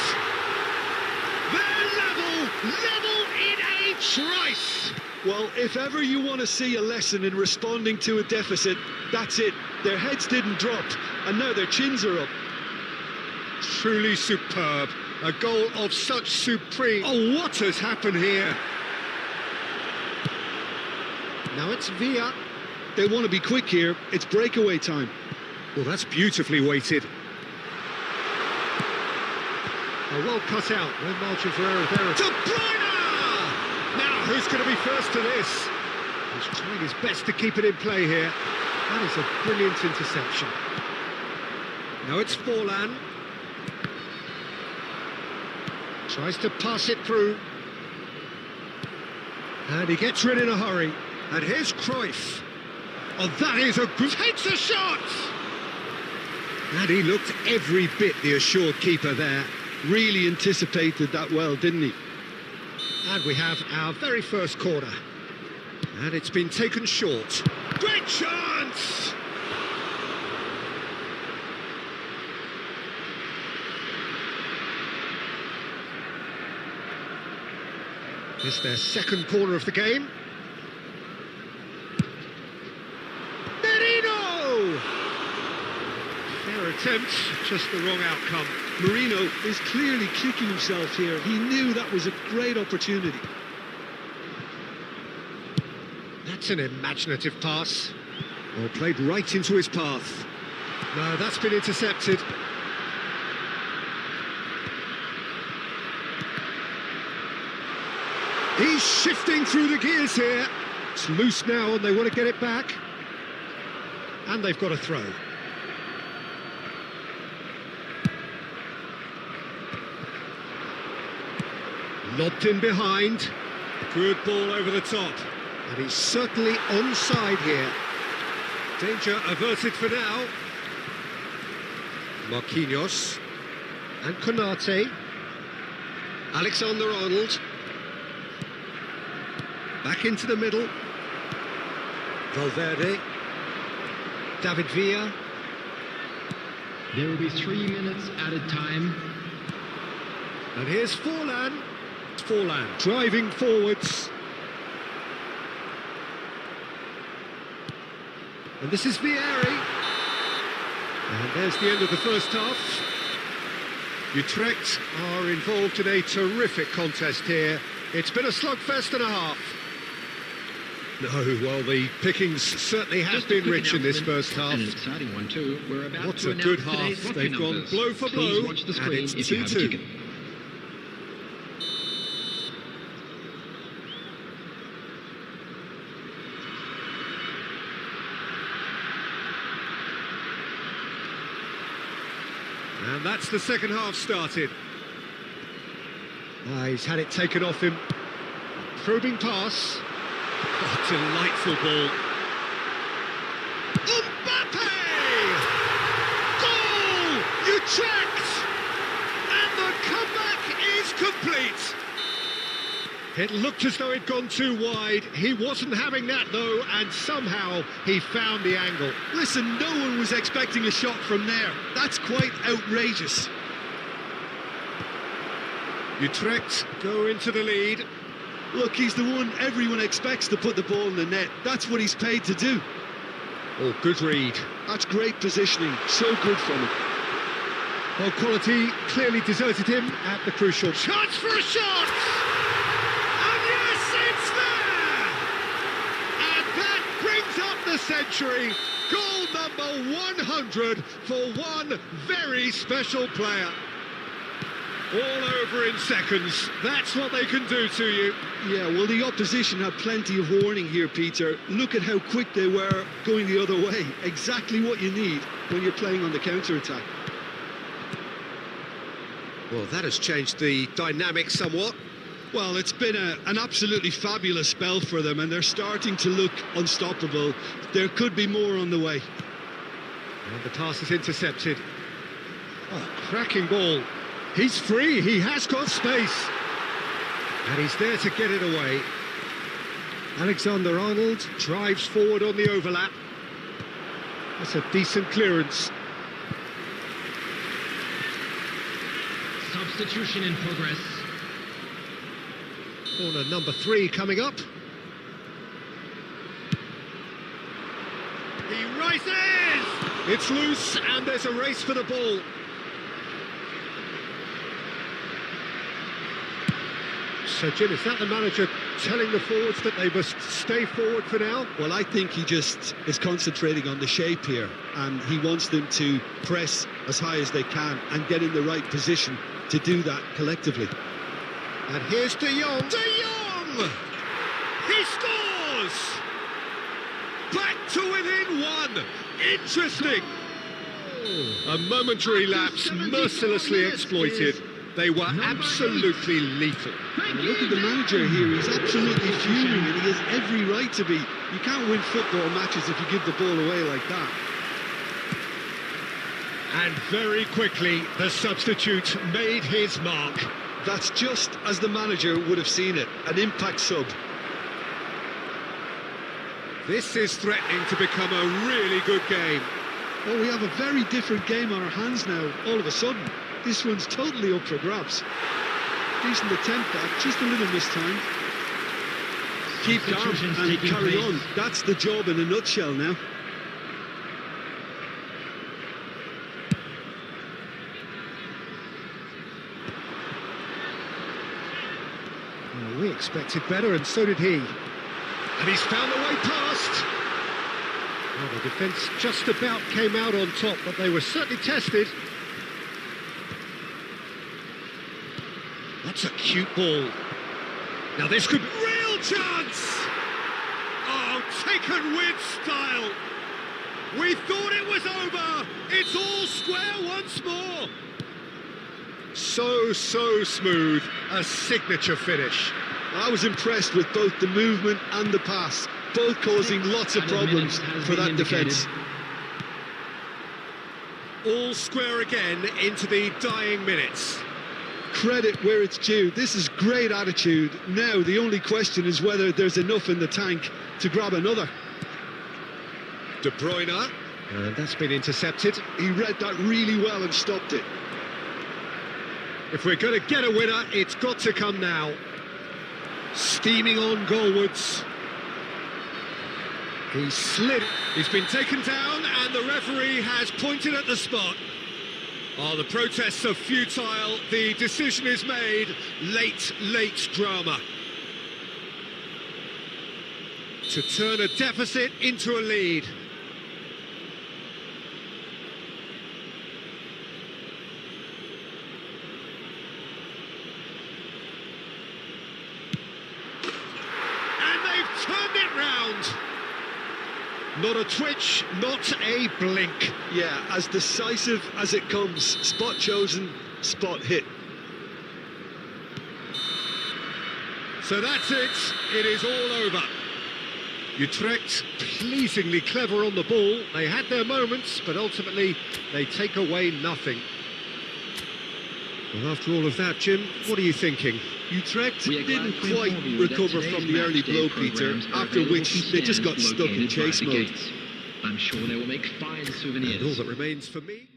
Speaker 1: They're level in a trice!
Speaker 2: Well, if ever you want to see a lesson in responding to a deficit, that's it. Their heads didn't drop, and now their chins are up.
Speaker 1: Truly superb. A goal of such supreme... Oh, what has happened here? Now it's Villa.
Speaker 2: They want to be quick here. It's breakaway time.
Speaker 1: Well, that's beautifully weighted. Oh, well cut out. No margin for error there. De Bruyne! Now, who's going to be first to this? He's trying his best to keep it in play here. That is a brilliant interception. Now it's Forlan. Tries to pass it through. And he gets rid in a hurry. And here's Cruyff. Oh, that is a good... Takes a shot! And he looked every bit the assured keeper there.
Speaker 2: Really anticipated that well, didn't he?
Speaker 1: And we have our very first corner. And it's been taken short. Great chance! It's their second corner of the game. Merino! Fair attempt, just the wrong outcome.
Speaker 2: Marino is clearly kicking himself here. He knew that was a great opportunity.
Speaker 1: That's an imaginative pass. Well, played right into his path. No, that's been intercepted. He's shifting through the gears here. It's loose now and they want to get it back. And they've got a throw. Lobbed in behind. Good ball over the top. And he's certainly onside here. Danger averted for now. Marquinhos. And Konate. Alexander-Arnold. Back into the middle. Valverde. David Villa.
Speaker 4: There will be 3 minutes added time.
Speaker 1: And here's Forlan. Forlan driving forwards. And this is Vieri. And there's the end of the first half. Utrecht are involved in a terrific contest here. It's been a slugfest and a half. No, well, the pickings certainly have
Speaker 4: Just a
Speaker 1: been
Speaker 4: quick
Speaker 1: rich in this
Speaker 4: announcement,
Speaker 1: first half.
Speaker 4: and an exciting one too. We're about
Speaker 1: What
Speaker 4: to
Speaker 1: a good
Speaker 4: announce today's
Speaker 1: half.
Speaker 4: hockey
Speaker 1: They've gone
Speaker 4: numbers.
Speaker 1: blow for
Speaker 4: Please
Speaker 1: blow,
Speaker 4: watch the
Speaker 1: and
Speaker 4: screen
Speaker 1: it's
Speaker 4: if you have a
Speaker 1: 2-2.
Speaker 4: ticket.
Speaker 1: And that's the second half started. He's had it taken off him. Probing pass. Oh, delightful ball. Mbappe! Goal! You checked! And the comeback is complete. It looked as though it'd gone too wide. He wasn't having that, though, and somehow he found the angle.
Speaker 2: Listen, no one was expecting a shot from there. That's quite outrageous.
Speaker 1: Utrecht go into the lead.
Speaker 2: Look, he's the one everyone expects to put the ball in the net. That's what he's paid to do.
Speaker 1: Oh, good read.
Speaker 2: That's great positioning. So good from him.
Speaker 1: Well, quality clearly deserted him at the crucial. Chance for a shot! And yes, it's there! And that brings up the century. Goal number 100 for one very special player. All over in seconds. That's what they can do to you.
Speaker 2: Yeah, well, the opposition had plenty of warning here, Peter. Look at how quick they were going the other way. Exactly what you need when you're playing on the counter-attack.
Speaker 1: Well, that has changed the dynamic somewhat.
Speaker 2: Well, it's been an absolutely fabulous spell for them, and they're starting to look unstoppable. There could be more on the way.
Speaker 1: And the pass is intercepted. Oh, cracking ball. He's free, he has got space. And he's there to get it away. Alexander-Arnold drives forward on the overlap. That's a decent clearance.
Speaker 4: Substitution in progress.
Speaker 1: Corner number 3 coming up. He rises! It's loose and there's a race for the ball. So, Jim, is that the manager telling the forwards that they must stay forward for now?
Speaker 2: Well, I think he just is concentrating on the shape here, and he wants them to press as high as they can and get in the right position to do that collectively.
Speaker 1: And here's De Jong. De Jong! He scores! Back to within one. Interesting. A momentary lapse mercilessly exploited. They were absolutely lethal.
Speaker 2: And look at the manager here, he's absolutely fuming, and he has every right to be. You can't win football matches if you give the ball away like that.
Speaker 1: And very quickly, the substitute made his mark.
Speaker 2: That's just as the manager would have seen it, an impact sub.
Speaker 1: This is threatening to become a really good game.
Speaker 2: Well, we have a very different game on our hands now, all of a sudden. This one's totally up for grabs. Decent attempt, just a little miss time. Keep calm and carry on. That's the job in a nutshell now.
Speaker 1: Well, we expected better, and so did he. And he's found the way past. Well, the defence just about came out on top, but they were certainly tested. That's a cute ball. Now this could... Real chance! Oh, taken with style. We thought it was over. It's all square once more. So smooth. A signature finish.
Speaker 2: I was impressed with both the movement and the pass, both causing lots of problems for that defence.
Speaker 1: All square again into the dying minutes.
Speaker 2: Credit where it's due. This is great attitude. Now the only question is whether there's enough in the tank to grab another.
Speaker 1: De Bruyne, and that's been intercepted.
Speaker 2: He read that really well and stopped it.
Speaker 1: If we're going to get a winner, it's got to come now. Steaming on goalwards. He slid. He's been taken down and the referee has pointed at the spot. Oh, the protests are futile. The decision is made. Late drama. to turn a deficit into a lead. And they've turned it round. Not a twitch, not a blink.
Speaker 2: Yeah, as decisive as it comes. Spot chosen, spot hit.
Speaker 1: So that's it. It is all over. Utrecht pleasingly clever on the ball. They had their moments, but ultimately they take away nothing. Well, after all of that, Jim, what are you thinking?
Speaker 2: Utrecht
Speaker 4: We are glad
Speaker 2: didn't
Speaker 4: to
Speaker 2: quite
Speaker 4: inform you that
Speaker 2: recover
Speaker 4: today's
Speaker 2: from the early
Speaker 4: match day
Speaker 2: blow, Peter,
Speaker 4: programmes are
Speaker 2: after
Speaker 4: available
Speaker 2: which
Speaker 4: from
Speaker 2: they just got
Speaker 4: stands
Speaker 2: stuck in
Speaker 4: located by
Speaker 2: chase
Speaker 4: the
Speaker 2: mode.
Speaker 4: gates. I'm sure they will make fine souvenirs.
Speaker 1: And all that remains for me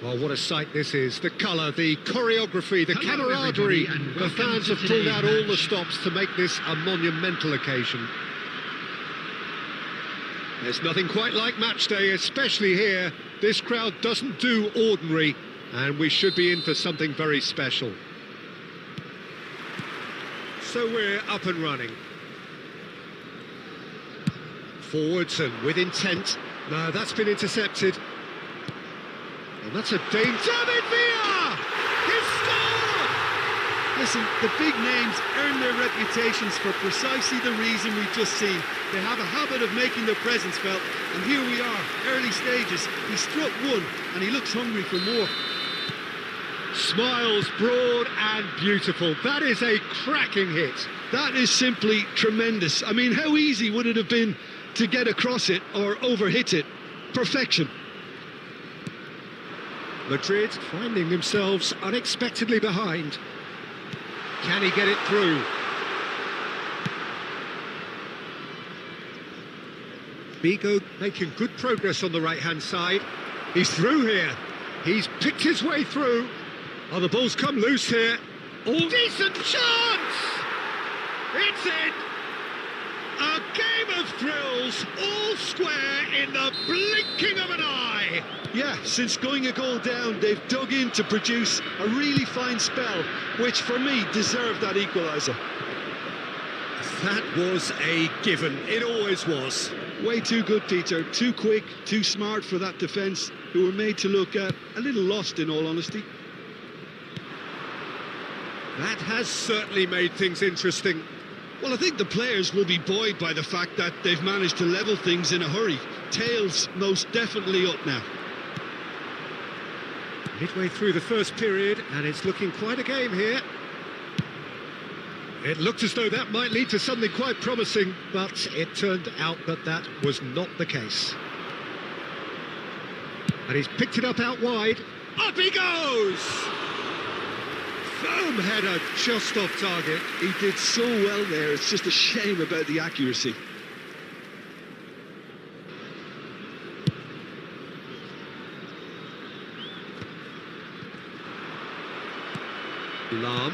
Speaker 1: Oh, what a sight this is. The colour, the choreography, the
Speaker 4: Hello,
Speaker 1: camaraderie.
Speaker 4: everybody, and
Speaker 1: The
Speaker 4: welcome
Speaker 1: fans
Speaker 4: to
Speaker 1: have pulled
Speaker 4: today's
Speaker 1: out all the
Speaker 4: match.
Speaker 1: stops to make this a monumental occasion. There's nothing quite like match day, especially here. This crowd doesn't do ordinary, and we should be in for something very special. So we're up and running. Forwards and with intent. No, that's been intercepted. And that's a danger. David Villa! He's scored!
Speaker 2: Listen, the big names earn their reputations for precisely the reason we've just seen. They have a habit of making their presence felt, and here we are, early stages. He struck one, and he looks hungry for more.
Speaker 1: Smiles broad and beautiful. That is a cracking hit.
Speaker 2: That is simply tremendous. I mean, how easy would it have been to get across it or overhit it? Perfection.
Speaker 1: Madrid finding themselves unexpectedly behind. Can he get it through? Vigo making good progress on the right-hand side. He's through here. He's picked his way through. Oh, the ball's come loose here. Oh, decent chance! It's in! A game of thrills, all square in the blinking of an eye.
Speaker 2: Yeah, since going a goal down, they've dug in to produce a really fine spell, which for me deserved that equaliser.
Speaker 1: That was a given. It always was.
Speaker 2: Way too good, Peter. Too quick, too smart for that defence, who were made to look a little lost, in all honesty.
Speaker 1: That has certainly made things interesting.
Speaker 2: Well, I think the players will be buoyed by the fact that they've managed to level things in a hurry. Tails most definitely up now.
Speaker 1: Midway through the first period, and it's looking quite a game here. It looked as though that might lead to something quite promising, but it turned out that that was not the case. And he's picked it up out wide. Up he goes! Firm header just off target.
Speaker 2: He did so well there, it's just a shame about the accuracy.
Speaker 1: Lahm.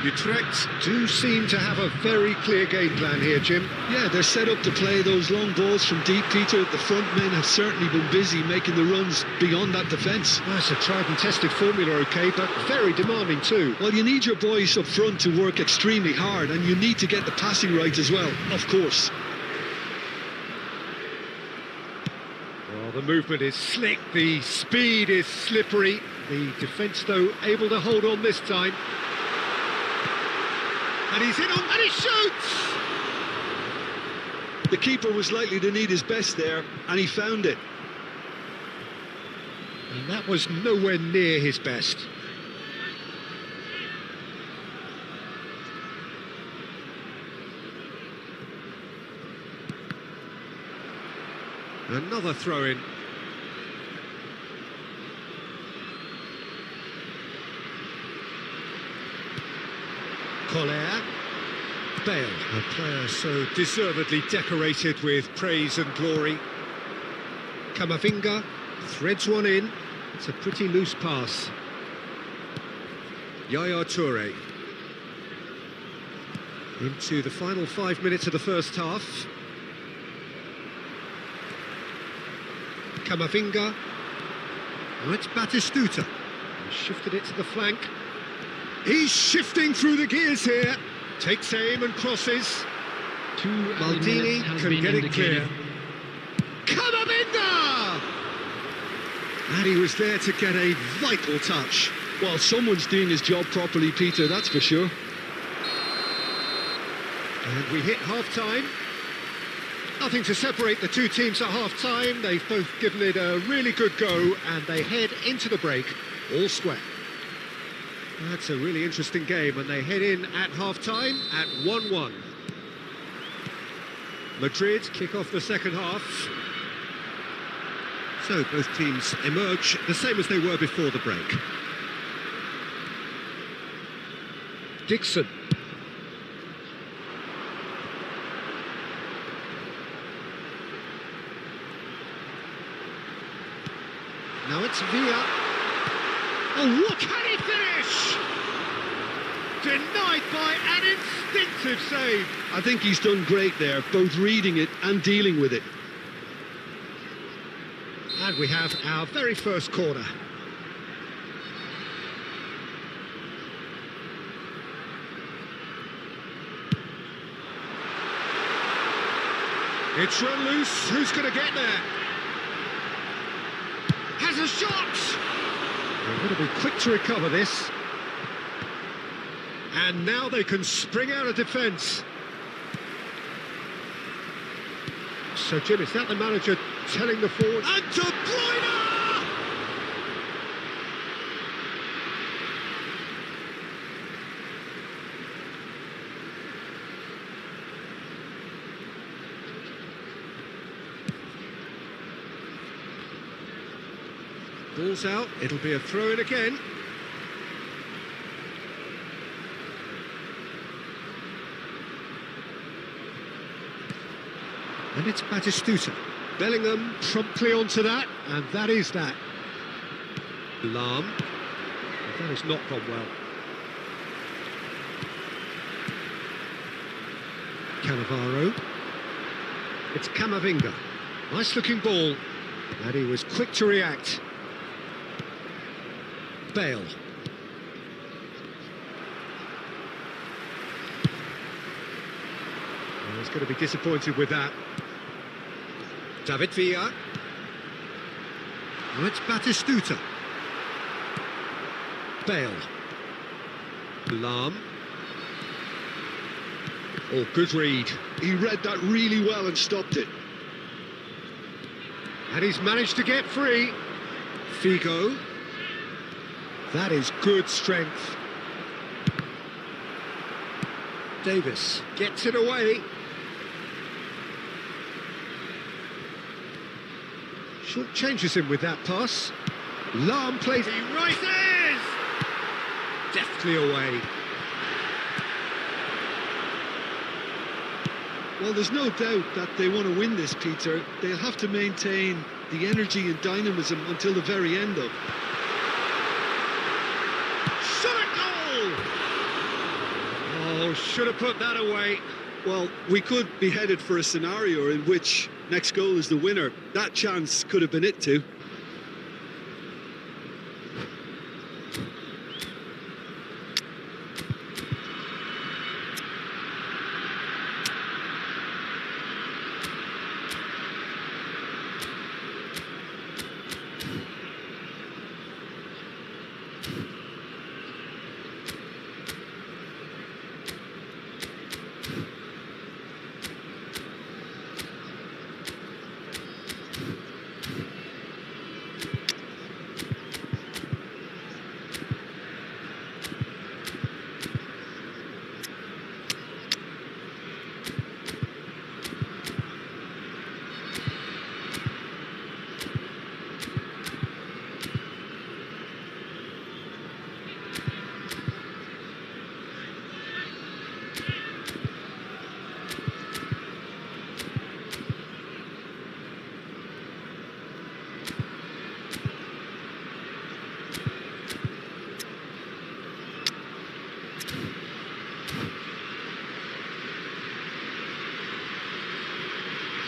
Speaker 1: Utrecht do seem to have a very clear game plan here, Jim.
Speaker 2: Yeah, they're set up to play those long balls from deep, Peter. The front men have certainly been busy making the runs beyond that defence.
Speaker 1: Well, it's a tried and tested formula, OK, but very demanding too.
Speaker 2: Well, you need your boys up front to work extremely hard, and you need to get the passing right as well, of course.
Speaker 1: Well, the movement is slick, the speed is slippery. The defence, though, able to hold on this time. And he's in on, and he shoots!
Speaker 2: The keeper was likely to need his best there, and he found it.
Speaker 1: And that was nowhere near his best. Another throw-in. Collier. Bale, a player so deservedly decorated with praise and glory. Camavinga threads one in. It's a pretty loose pass. Yaya Toure. Into the final 5 minutes of the first half. Camavinga. Oh, it's Batistuta. He shifted it to the flank. He's shifting through the gears here. Takes aim and crosses.
Speaker 4: 2
Speaker 1: Maldini
Speaker 4: minutes has
Speaker 1: can
Speaker 4: been
Speaker 1: get it
Speaker 4: indicated.
Speaker 1: clear. Camavinga! And he was there to get a vital touch.
Speaker 2: Well, someone's doing his job properly, Peter, that's for sure.
Speaker 1: And we hit half-time. Nothing to separate the two teams at half-time. They've both given it a really good go, and they head into the break all square. That's a really interesting game, and they head in at half-time at 1-1. Madrid kick off the second half. So both teams emerge the same as they were before the break. Dixon. Now it's It's Villa. Oh, what can he finish? Denied by an instinctive save.
Speaker 2: I think he's done great there, both reading it and dealing with it.
Speaker 1: And we have our very first corner. It's run loose. Who's going to get there? Has a shot! They're going to be quick to recover this. And now they can spring out of defence. So, Jim, is that the manager telling the forward? And De Bruyne! Ball's out, it'll be a throw-in again. And it's Batistuta. Bellingham promptly onto that, and that is that. Lahm. That has not gone well. Cannavaro. It's Camavinga. Nice-looking ball. And he was quick to react. Bale. Oh, he's going to be disappointed with that. David Villa. Oh, it's Batistuta. Bale. Lahm. Oh, good read.
Speaker 2: He read that really well and stopped it.
Speaker 1: And he's managed to get free. Figo. That is good strength. Davis gets it away. Short changes him with that pass. Lahm plays. He rises! Deftly away.
Speaker 2: Well, there's no doubt that they want to win this, Peter. They'll have to maintain the energy and dynamism until the very end of.
Speaker 1: Shot a goal! Oh, should have put that away.
Speaker 2: Well, we could be headed for a scenario in which next goal is the winner. That chance could have been it too.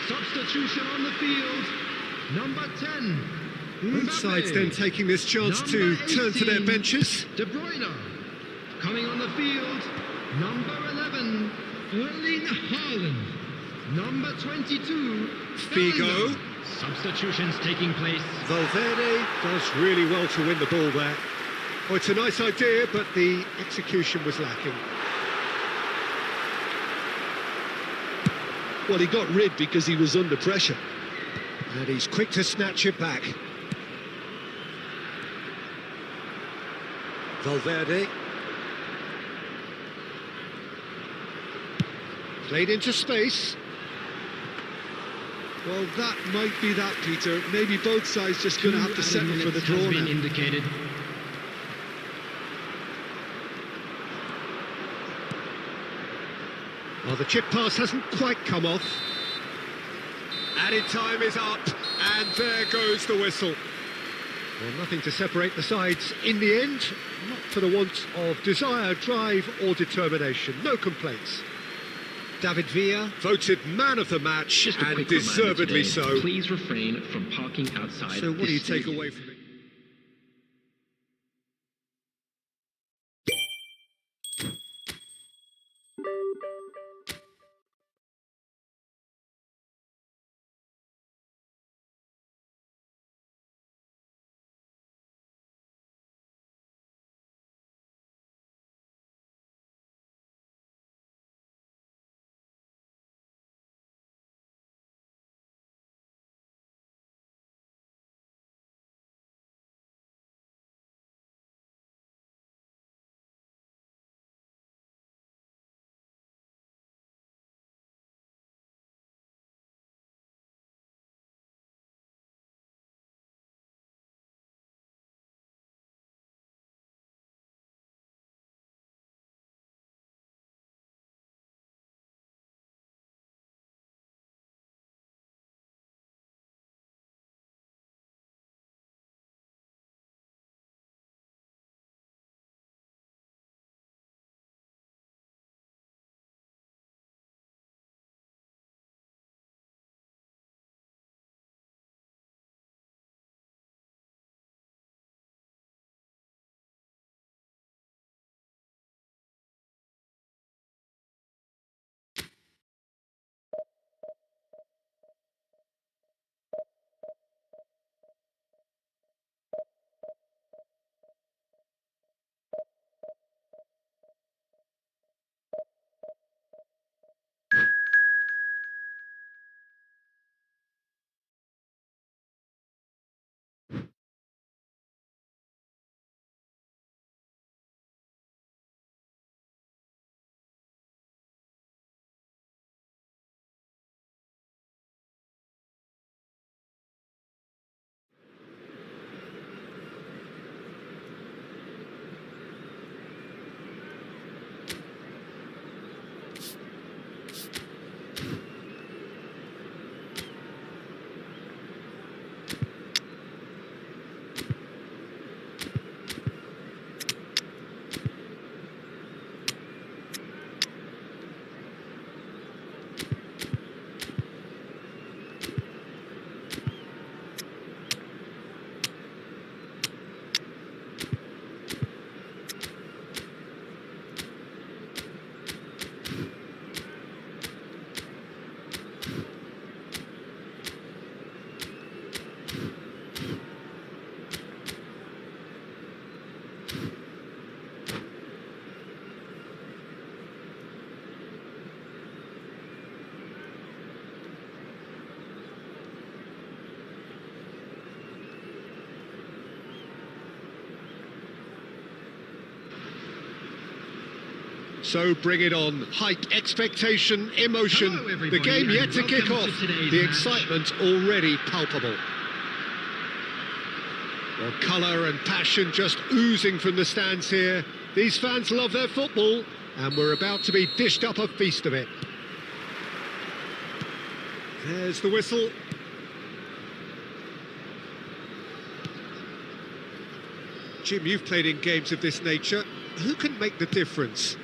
Speaker 4: Substitution on the field, number 10.
Speaker 1: Both sides then taking this chance to turn to their benches.
Speaker 4: De Bruyne. Coming on the field, number 11, Erling Haaland. Number 22,
Speaker 1: Figo.
Speaker 4: Bellingham. Substitutions taking place.
Speaker 1: Valverde does really well to win the ball there. Oh, it's a nice idea, but the execution was lacking.
Speaker 2: Well, he got rid because he was under pressure.
Speaker 1: And he's quick to snatch it back. Valverde. Played into space.
Speaker 2: Well, that might be that, Peter. Maybe both sides just going to have to settle for the draw
Speaker 4: has been
Speaker 2: now.
Speaker 4: indicated.
Speaker 1: Well, the chip pass hasn't quite come off. Added time is up, and there goes the whistle. Well, nothing to separate the sides in the end, not for the want of desire, drive or determination. No complaints. David Villa voted man of the match,
Speaker 5: Just a
Speaker 1: and
Speaker 5: quick
Speaker 1: deservedly
Speaker 5: reminder today,
Speaker 1: so.
Speaker 5: please refrain from parking outside.
Speaker 1: So what do you
Speaker 5: this
Speaker 1: take
Speaker 5: stadium.
Speaker 1: away from it? So bring it on. Hike expectation, emotion.
Speaker 4: Hello,
Speaker 1: The
Speaker 4: everybody,
Speaker 1: game yet
Speaker 4: and
Speaker 1: to kick
Speaker 4: welcome
Speaker 1: off.
Speaker 4: to today's
Speaker 1: The
Speaker 4: match.
Speaker 1: excitement already palpable. Well, colour and passion just oozing from the stands here. These fans love their football, and we're about to be dished up a feast of it. There's the whistle. Jim, you've played in games of this nature. Who can make the difference?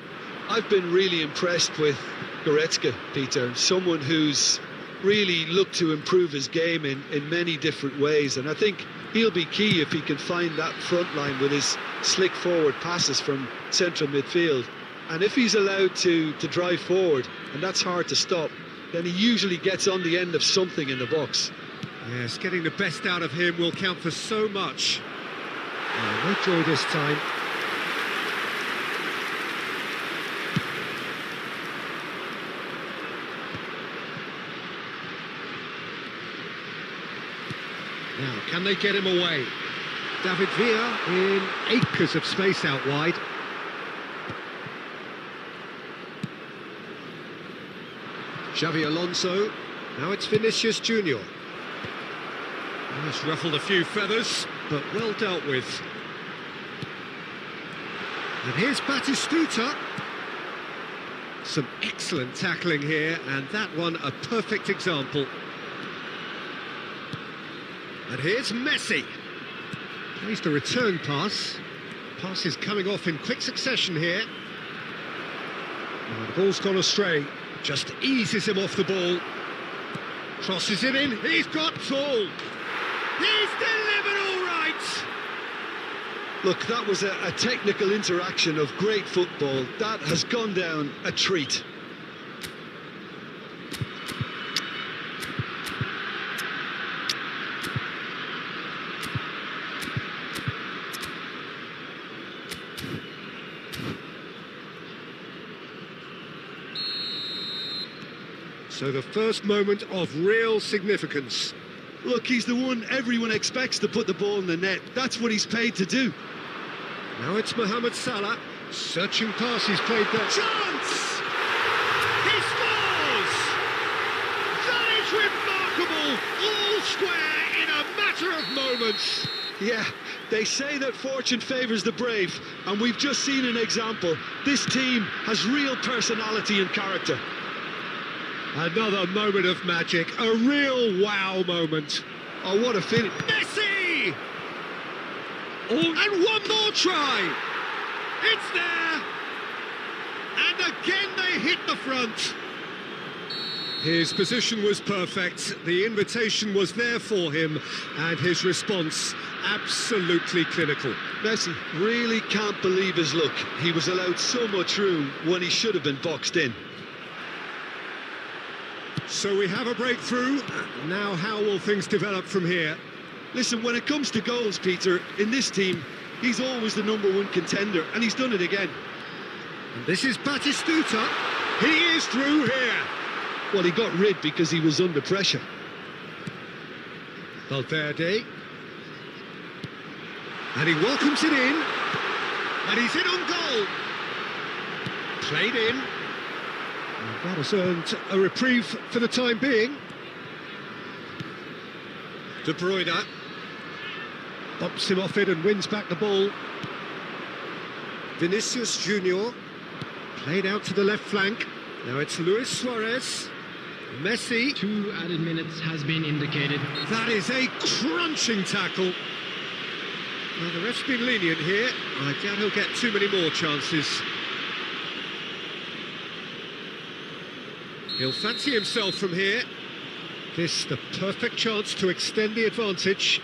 Speaker 2: I've been really impressed with Goretzka, Peter, someone who's really looked to improve his game in many different ways, and I think he'll be key if he can find that front line with his slick forward passes from central midfield. And if he's allowed to drive forward, and that's hard to stop, then he usually gets on the end of something in the box.
Speaker 1: Yes, getting the best out of him will count for so much. Oh, no joy this time. Now, can they get him away? David Villa in acres of space out wide. Xavi Alonso. Now it's Vinicius Junior. That's ruffled a few feathers, but well dealt with. And here's Batistuta. Some excellent tackling here, and that one a perfect example. And here's Messi. Plays the return pass. Pass is coming off in quick succession here. Oh, the ball's gone astray. Just eases him off the ball. Crosses it in. He's got Paul. He's delivered all right.
Speaker 2: Look, that was a technical interaction of great football. That has gone down a treat.
Speaker 1: So the first moment of real significance.
Speaker 2: Look, he's the one everyone expects to put the ball in the net. That's what he's paid to do.
Speaker 1: Now it's Mohamed Salah. Searching pass, he's played there. Chance! He scores! That is remarkable! All square in a matter of moments.
Speaker 2: Yeah, they say that fortune favours the brave, and we've just seen an example. This team has real personality and character.
Speaker 1: Another moment of magic, a real wow moment.
Speaker 2: Oh, what a finish.
Speaker 1: Messi! Oh, and one more try! It's there! And again they hit the front. His position was perfect, the invitation was there for him, and his response absolutely clinical.
Speaker 2: Messi really can't believe his luck. He was allowed so much room when he should have been boxed in.
Speaker 1: So we have a breakthrough. Now how will things develop from here?
Speaker 2: Listen, when it comes to goals, Peter, in this team, he's always the #1 contender, and he's done it again.
Speaker 1: And this is Batistuta. He is through here.
Speaker 2: Well, he got rid because he was under pressure.
Speaker 1: Valverde. And he welcomes it in. And he's in on goal. Played in. And that has earned a reprieve for the time being. De Bruyne bumps him off it and wins back the ball. Vinicius Junior played out to the left flank. Now it's Luis Suarez. Messi.
Speaker 5: 2 added minutes has been indicated.
Speaker 1: That is a crunching tackle. Well, the ref's been lenient here. I doubt he'll get too many more chances. He'll fancy himself from here. This the perfect chance to extend the advantage.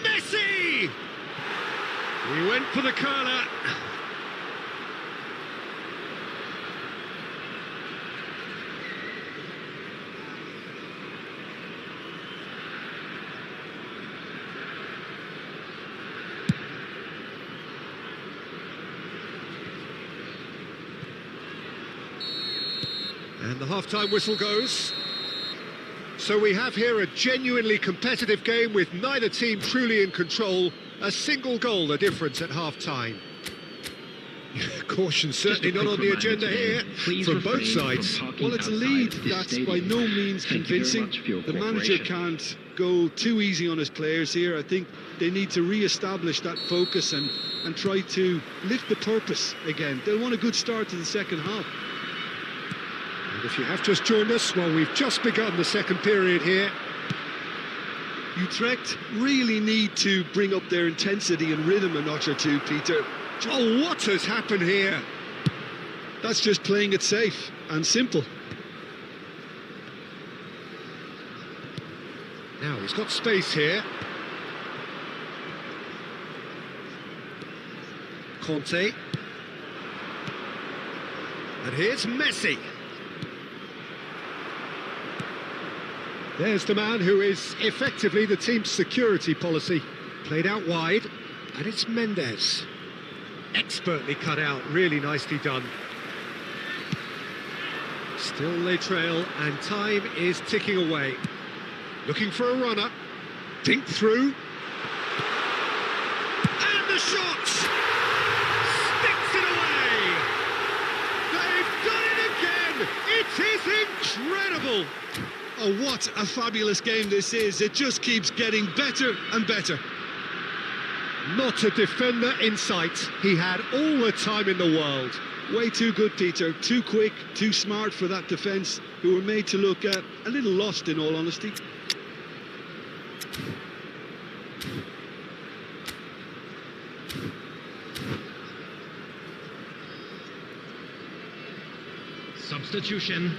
Speaker 1: Messi! He went for the curler. And the half-time whistle goes. So we have here a genuinely competitive game with neither team truly in control. A single goal the difference at half-time. Caution certainly not on the agenda here from both sides.
Speaker 2: Well, it's a lead that's by no means convincing. The manager can't go too easy on his players here. I think they need to re-establish that focus and try to lift the purpose again. They'll want a good start to the second half.
Speaker 1: And if you have just joined us, well, we've just begun the second period here.
Speaker 2: Utrecht really need to bring up their intensity and rhythm a notch or two, Peter.
Speaker 1: Oh, what has happened here?
Speaker 2: That's just playing it safe and simple.
Speaker 1: Now he's got space here. Conte. And here's Messi. There's the man who is effectively the team's security policy. Played out wide, and it's Mendes. Expertly cut out, really nicely done. Still they trail, and time is ticking away. Looking for a runner. Dink through. And the shot! Sticks it away! They've done it again! It is incredible!
Speaker 2: Oh, what a fabulous game this is. It just keeps getting better and better.
Speaker 1: Not a defender in sight. He had all the time in the world.
Speaker 2: Way too good, Peter. Too quick, too smart for that defence, who were made to look a little lost, in all honesty.
Speaker 5: Substitution.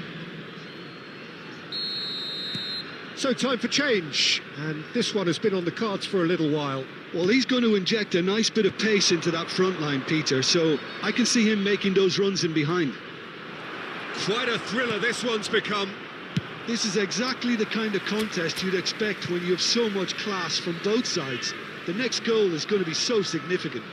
Speaker 1: So time for change, and this one has been on the cards for a little while.
Speaker 2: Well, he's going to inject a nice bit of pace into that front line, Peter, so I can see him making those runs in behind.
Speaker 1: Quite a thriller this one's become.
Speaker 2: This is exactly the kind of contest you'd expect when you have so much class from both sides. The next goal is going to be so significant.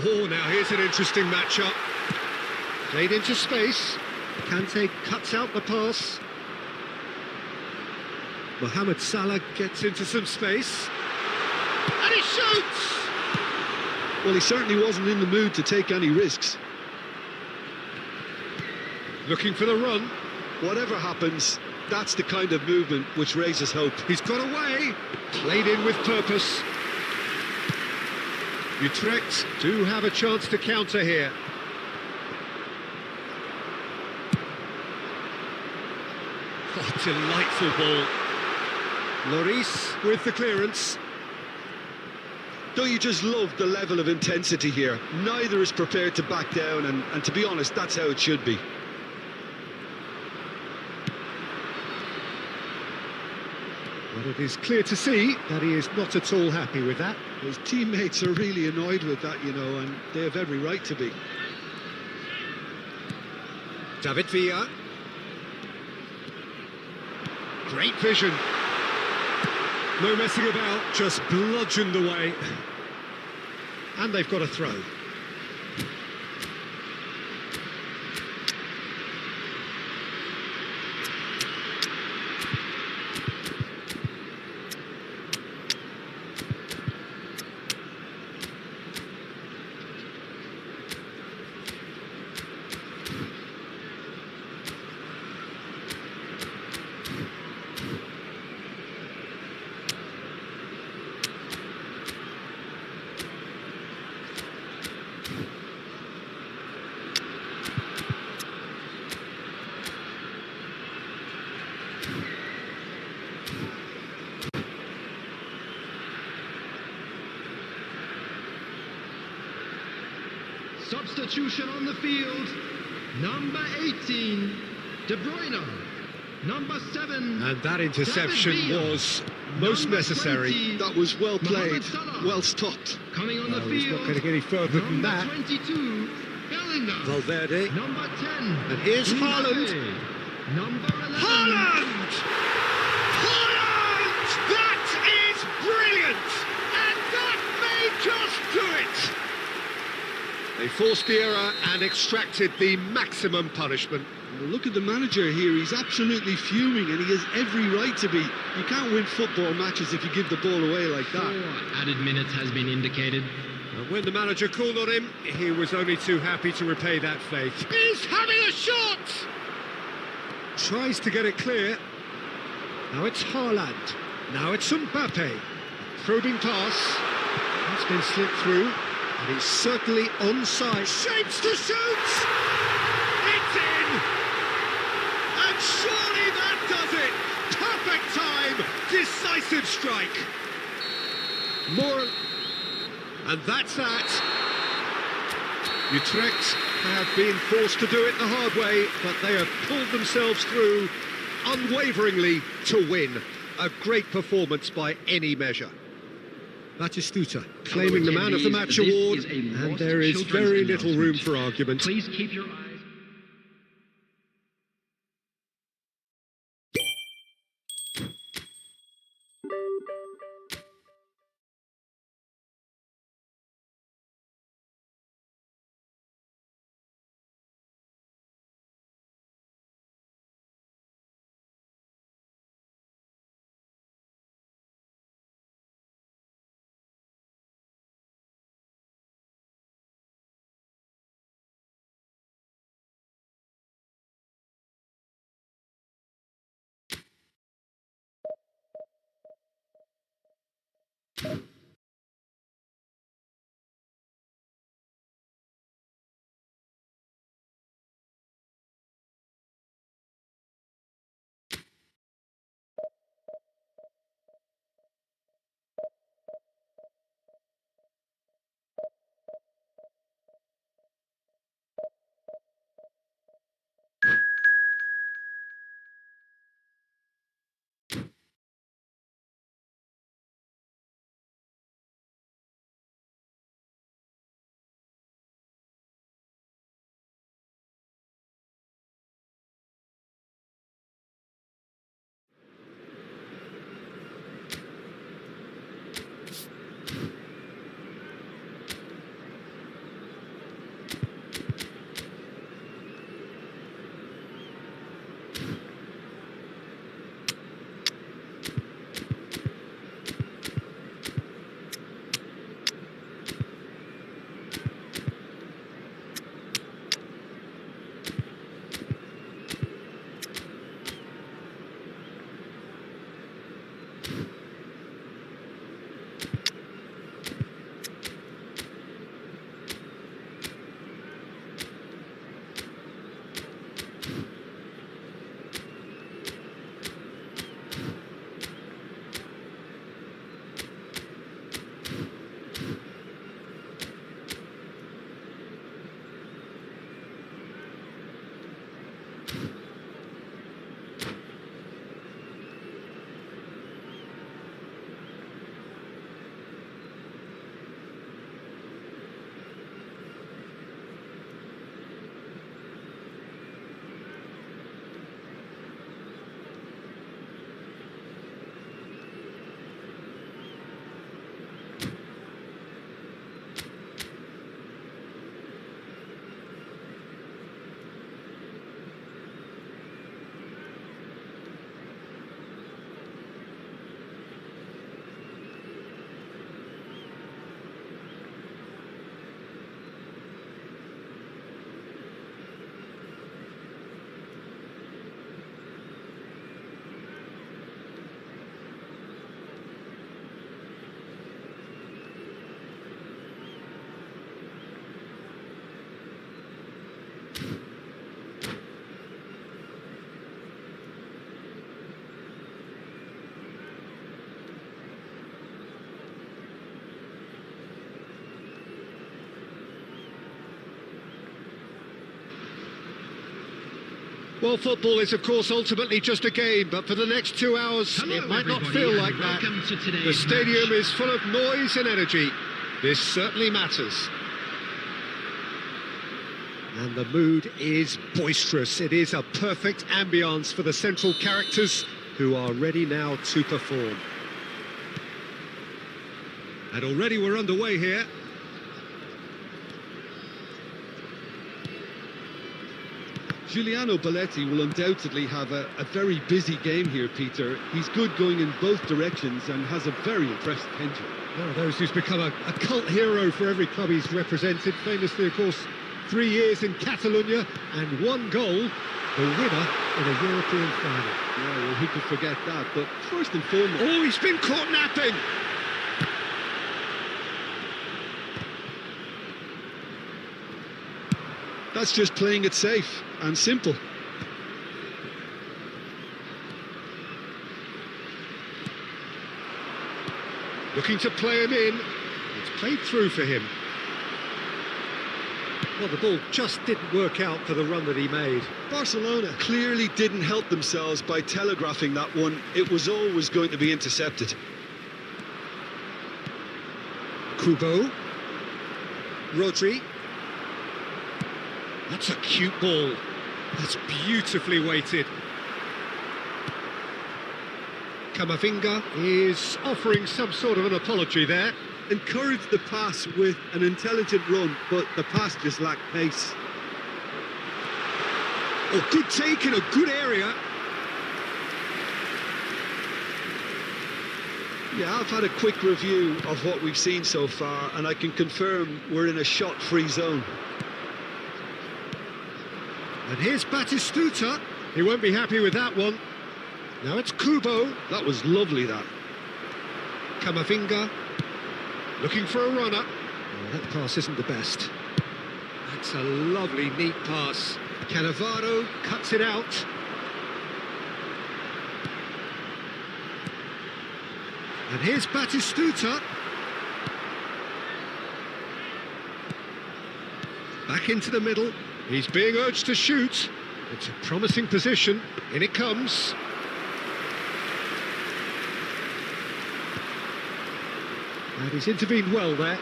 Speaker 1: Oh, now here's an interesting matchup. Played into space. Kante cuts out the pass. Mohamed Salah gets into some space. And he shoots!
Speaker 2: Well, he certainly wasn't in the mood to take any risks.
Speaker 1: Looking for the run.
Speaker 2: Whatever happens, that's the kind of movement which raises hope.
Speaker 1: He's got away. Played in with purpose. Utrecht do have a chance to counter here. Oh, delightful ball. Lloris with the clearance.
Speaker 2: Don't you just love the level of intensity here? Neither is prepared to back down, and to be honest, that's how it should be.
Speaker 1: But it is clear to see that he is not at all happy with that.
Speaker 2: His teammates are really annoyed with that, you know, and they have every right to be.
Speaker 1: David Villa. Great vision. No messing about, just bludgeoned away. And they've got a throw.
Speaker 4: Substitution on the field. Number 18, De Bruyne. Number 7.
Speaker 1: And that interception was most
Speaker 4: Number
Speaker 1: necessary.
Speaker 4: 20,
Speaker 2: That was well played,
Speaker 4: Mohamed Salah.
Speaker 2: well stopped.
Speaker 4: Coming on the
Speaker 1: He's
Speaker 4: field.
Speaker 1: not going to get any further than
Speaker 4: Number
Speaker 1: that.
Speaker 4: 22, Bellingham.
Speaker 1: Valverde.
Speaker 4: Number 10.
Speaker 1: And here's
Speaker 4: Mbappe.
Speaker 1: Haaland.
Speaker 4: Number 11.
Speaker 1: Haaland! Haaland! That is brilliant! And that may just do it! They forced the error and extracted the maximum punishment.
Speaker 2: Well, look at the manager here, he's absolutely fuming, and he has every right to be. You can't win football matches if you give the ball away like that.
Speaker 5: 4 added minutes has been indicated.
Speaker 1: And when the manager called on him, he was only too happy to repay that faith. He's having a shot! Tries to get it clear. Now it's Haaland. Now it's Mbappe. Probing pass. It's been slipped through. And he's certainly onside. Shapes to shoot! It's in! And surely that does it! Perfect time! Decisive strike! More... And that's that. Utrecht have been forced to do it the hard way, but they have pulled themselves through unwaveringly to win. A great performance by any measure. Batistuta claiming the Man of the Match award, and there is very little room for argument.
Speaker 5: Please keep your eyes
Speaker 1: Well, football is, of course, ultimately just a game, but for the next 2 hours,
Speaker 5: Hello,
Speaker 1: it might not
Speaker 5: everybody,
Speaker 1: feel
Speaker 5: and
Speaker 1: like that.
Speaker 5: welcome to today's
Speaker 1: The stadium
Speaker 5: match.
Speaker 1: is full of noise and energy. This certainly matters. And the mood is boisterous. It is a perfect ambience for the central characters who are ready now to perform. And already we're underway here.
Speaker 2: Giuliano Belletti will undoubtedly have a very busy game here, Peter. He's good going in both directions and has a very impressive engine.
Speaker 3: One of those who's become a cult hero for every club he's represented. Famously, of course, 3 years in Catalonia and 1 goal, the winner in a European final.
Speaker 2: Yeah, well, who could forget that? But first and foremost...
Speaker 1: Oh, he's been caught napping!
Speaker 2: That's just playing it safe and simple.
Speaker 1: Looking to play him in. It's played through for him.
Speaker 3: Well, the ball just didn't work out for the run that he made.
Speaker 2: Barcelona clearly didn't help themselves by telegraphing that one. It was always going to be intercepted.
Speaker 1: Kubo. Rodri. That's a cute ball. That's beautifully weighted. Camavinga is offering some sort of an apology there.
Speaker 2: Encouraged the pass with an intelligent run, but the pass just lacked pace.
Speaker 1: Oh, good take in a good area.
Speaker 2: Yeah, I've had a quick review of what we've seen so far, and I can confirm we're in a shot-free zone.
Speaker 1: And here's Batistuta. He won't be happy with that one. Now it's Kubo.
Speaker 2: That was lovely, that.
Speaker 1: Camavinga. Looking for a runner. Oh, that pass isn't the best. That's a lovely, neat pass. Cannavaro cuts it out. And here's Batistuta. Back into the middle. He's being urged to shoot. It's a promising position. In it comes. And he's intervened well there.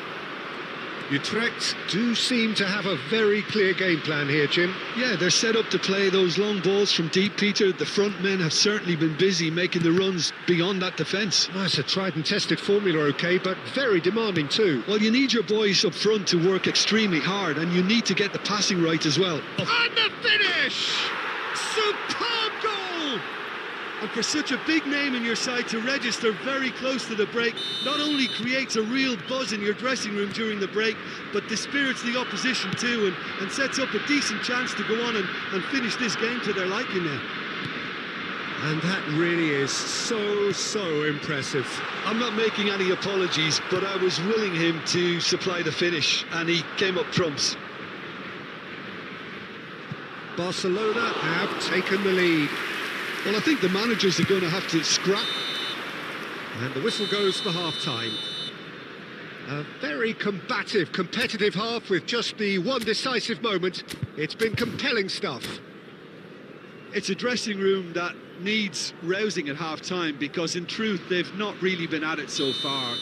Speaker 1: Utrecht do seem to have a very clear game plan here, Jim.
Speaker 2: Yeah, they're set up to play those long balls from deep, Peter. The front men have certainly been busy making the runs beyond that defence.
Speaker 1: Well, it's a tried and tested formula, OK, but very demanding too.
Speaker 2: Well, you need your boys up front to work extremely hard, and you need to get the passing right as well.
Speaker 1: And the finish! Superb goal!
Speaker 2: And for such a big name in your side to register very close to the break, not only creates a real buzz in your dressing room during the break, but dispirits the opposition too, and sets up a decent chance to go on and finish this game to their liking now.
Speaker 1: And that really is so impressive.
Speaker 2: I'm not making any apologies, but I was willing him to supply the finish, and he came up trumps.
Speaker 1: Barcelona have taken the lead.
Speaker 2: Well, I think the managers are going to have to scrap.
Speaker 1: And the whistle goes for half-time. A very combative, competitive half with just the one decisive moment. It's been compelling stuff.
Speaker 2: It's a dressing room that needs rousing at half-time, because in truth they've not really been at it so far.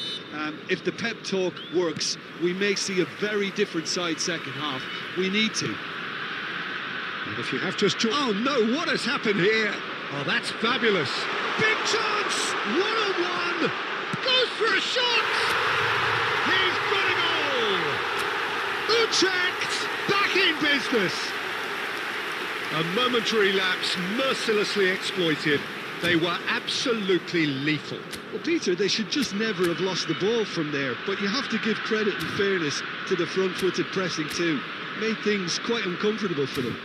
Speaker 2: If the pep talk works, we may see a very different side second half. We need to.
Speaker 1: And if you have just... Oh no, what has happened here? Oh, that's fabulous. Big chance! One-on-one! Goes for a shot! He's got a goal! Utrecht back in business! A momentary lapse mercilessly exploited. They were absolutely lethal.
Speaker 2: Well, Peter, they should just never have lost the ball from there, but you have to give credit and fairness to the front-footed pressing too. Made things quite uncomfortable for them.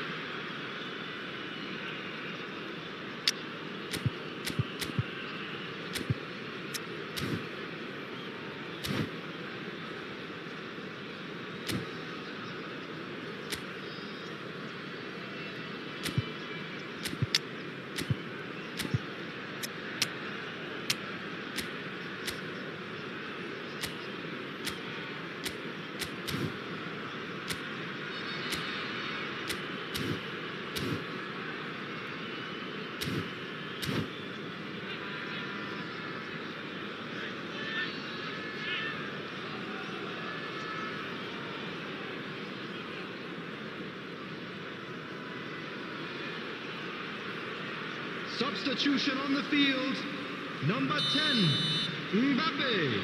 Speaker 4: Substitution on the field. Number 10, Mbappe.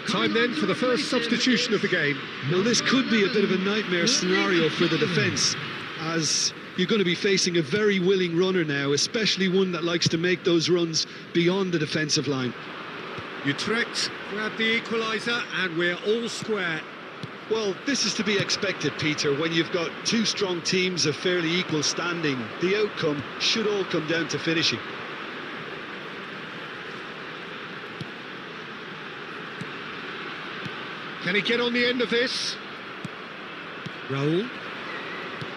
Speaker 3: Time then for the first substitution of the game.
Speaker 2: Well, this could be a bit of a nightmare scenario for the defence, as you're going to be facing a very willing runner now, especially one that likes to make those runs beyond the defensive line.
Speaker 3: Utrecht grab the equaliser and we're all square.
Speaker 2: Well, this is to be expected, Peter, when you've got two strong teams of fairly equal standing. The outcome should all come down to finishing.
Speaker 3: Can he get on the end of this? Raul.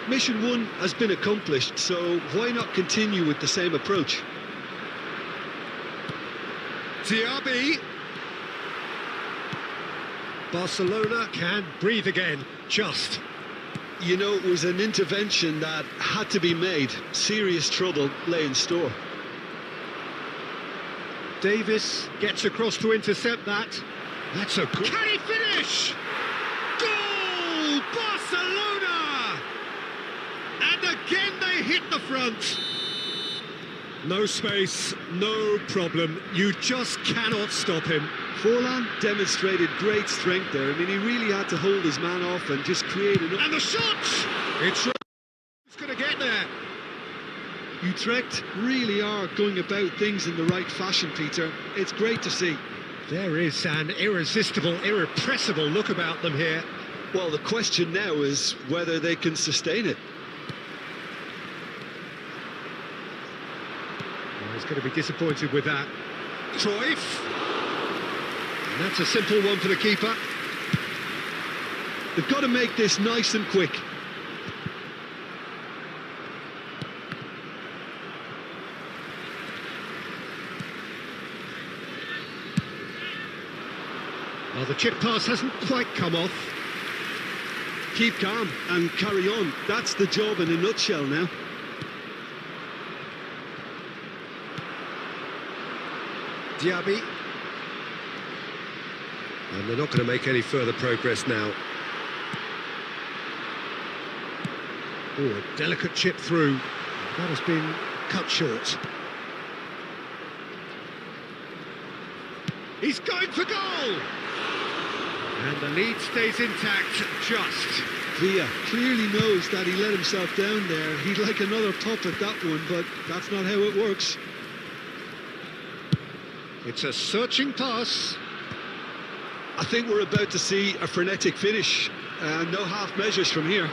Speaker 2: Mission one has been accomplished, so why not continue with the same approach?
Speaker 3: Diaby. Barcelona can breathe again, just.
Speaker 2: You know, it was an intervention that had to be made. Serious trouble lay in store.
Speaker 3: Davis gets across to intercept that. That's a good... Can he finish? Goal! Barcelona! And again they hit the front. No space, no problem. You just cannot stop him.
Speaker 2: Forlan demonstrated great strength there. I mean, he really had to hold his man off and just create enough.
Speaker 3: And the shot! It's going to get there.
Speaker 2: Utrecht really are going about things in the right fashion, Peter. It's great to see.
Speaker 3: There is an irresistible, irrepressible look about them here.
Speaker 2: Well, the question now is whether they can sustain it.
Speaker 3: Well, he's going to be disappointed with that. Cruyff. And that's a simple one for the keeper.
Speaker 2: They've got to make this nice and quick.
Speaker 3: Well, the chip pass hasn't quite come off.
Speaker 2: Keep calm and carry on. That's the job in a nutshell now.
Speaker 1: Diaby. And they're not going to make any further progress now.
Speaker 3: Oh, a delicate chip through. That has been cut short. He's going for goal! And the lead stays intact, just.
Speaker 2: Villa clearly knows that he let himself down there. He'd like another pop at that one, but that's not how it works.
Speaker 3: It's a searching pass.
Speaker 2: I think we're about to see a frenetic finish. No half measures from here.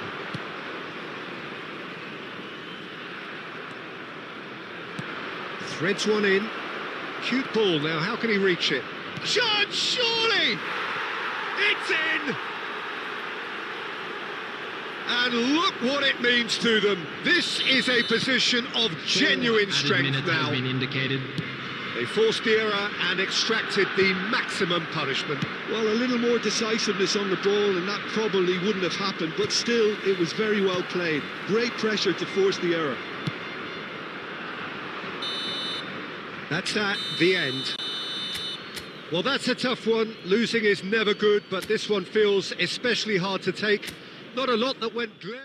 Speaker 3: Threads one in. Cute ball now, how can he reach it? Shot, surely! It's in! And look what it means to them. This is a position of genuine strength
Speaker 5: minute
Speaker 3: now.
Speaker 5: has been indicated.
Speaker 3: They forced the error and extracted the maximum punishment.
Speaker 2: Well, a little more decisiveness on the ball and that probably wouldn't have happened, but still, it was very well played. Great pressure to force the error.
Speaker 3: That's that, the end. Well, that's a tough one. Losing is never good, but this one feels especially hard to take. Not a lot that went glaring.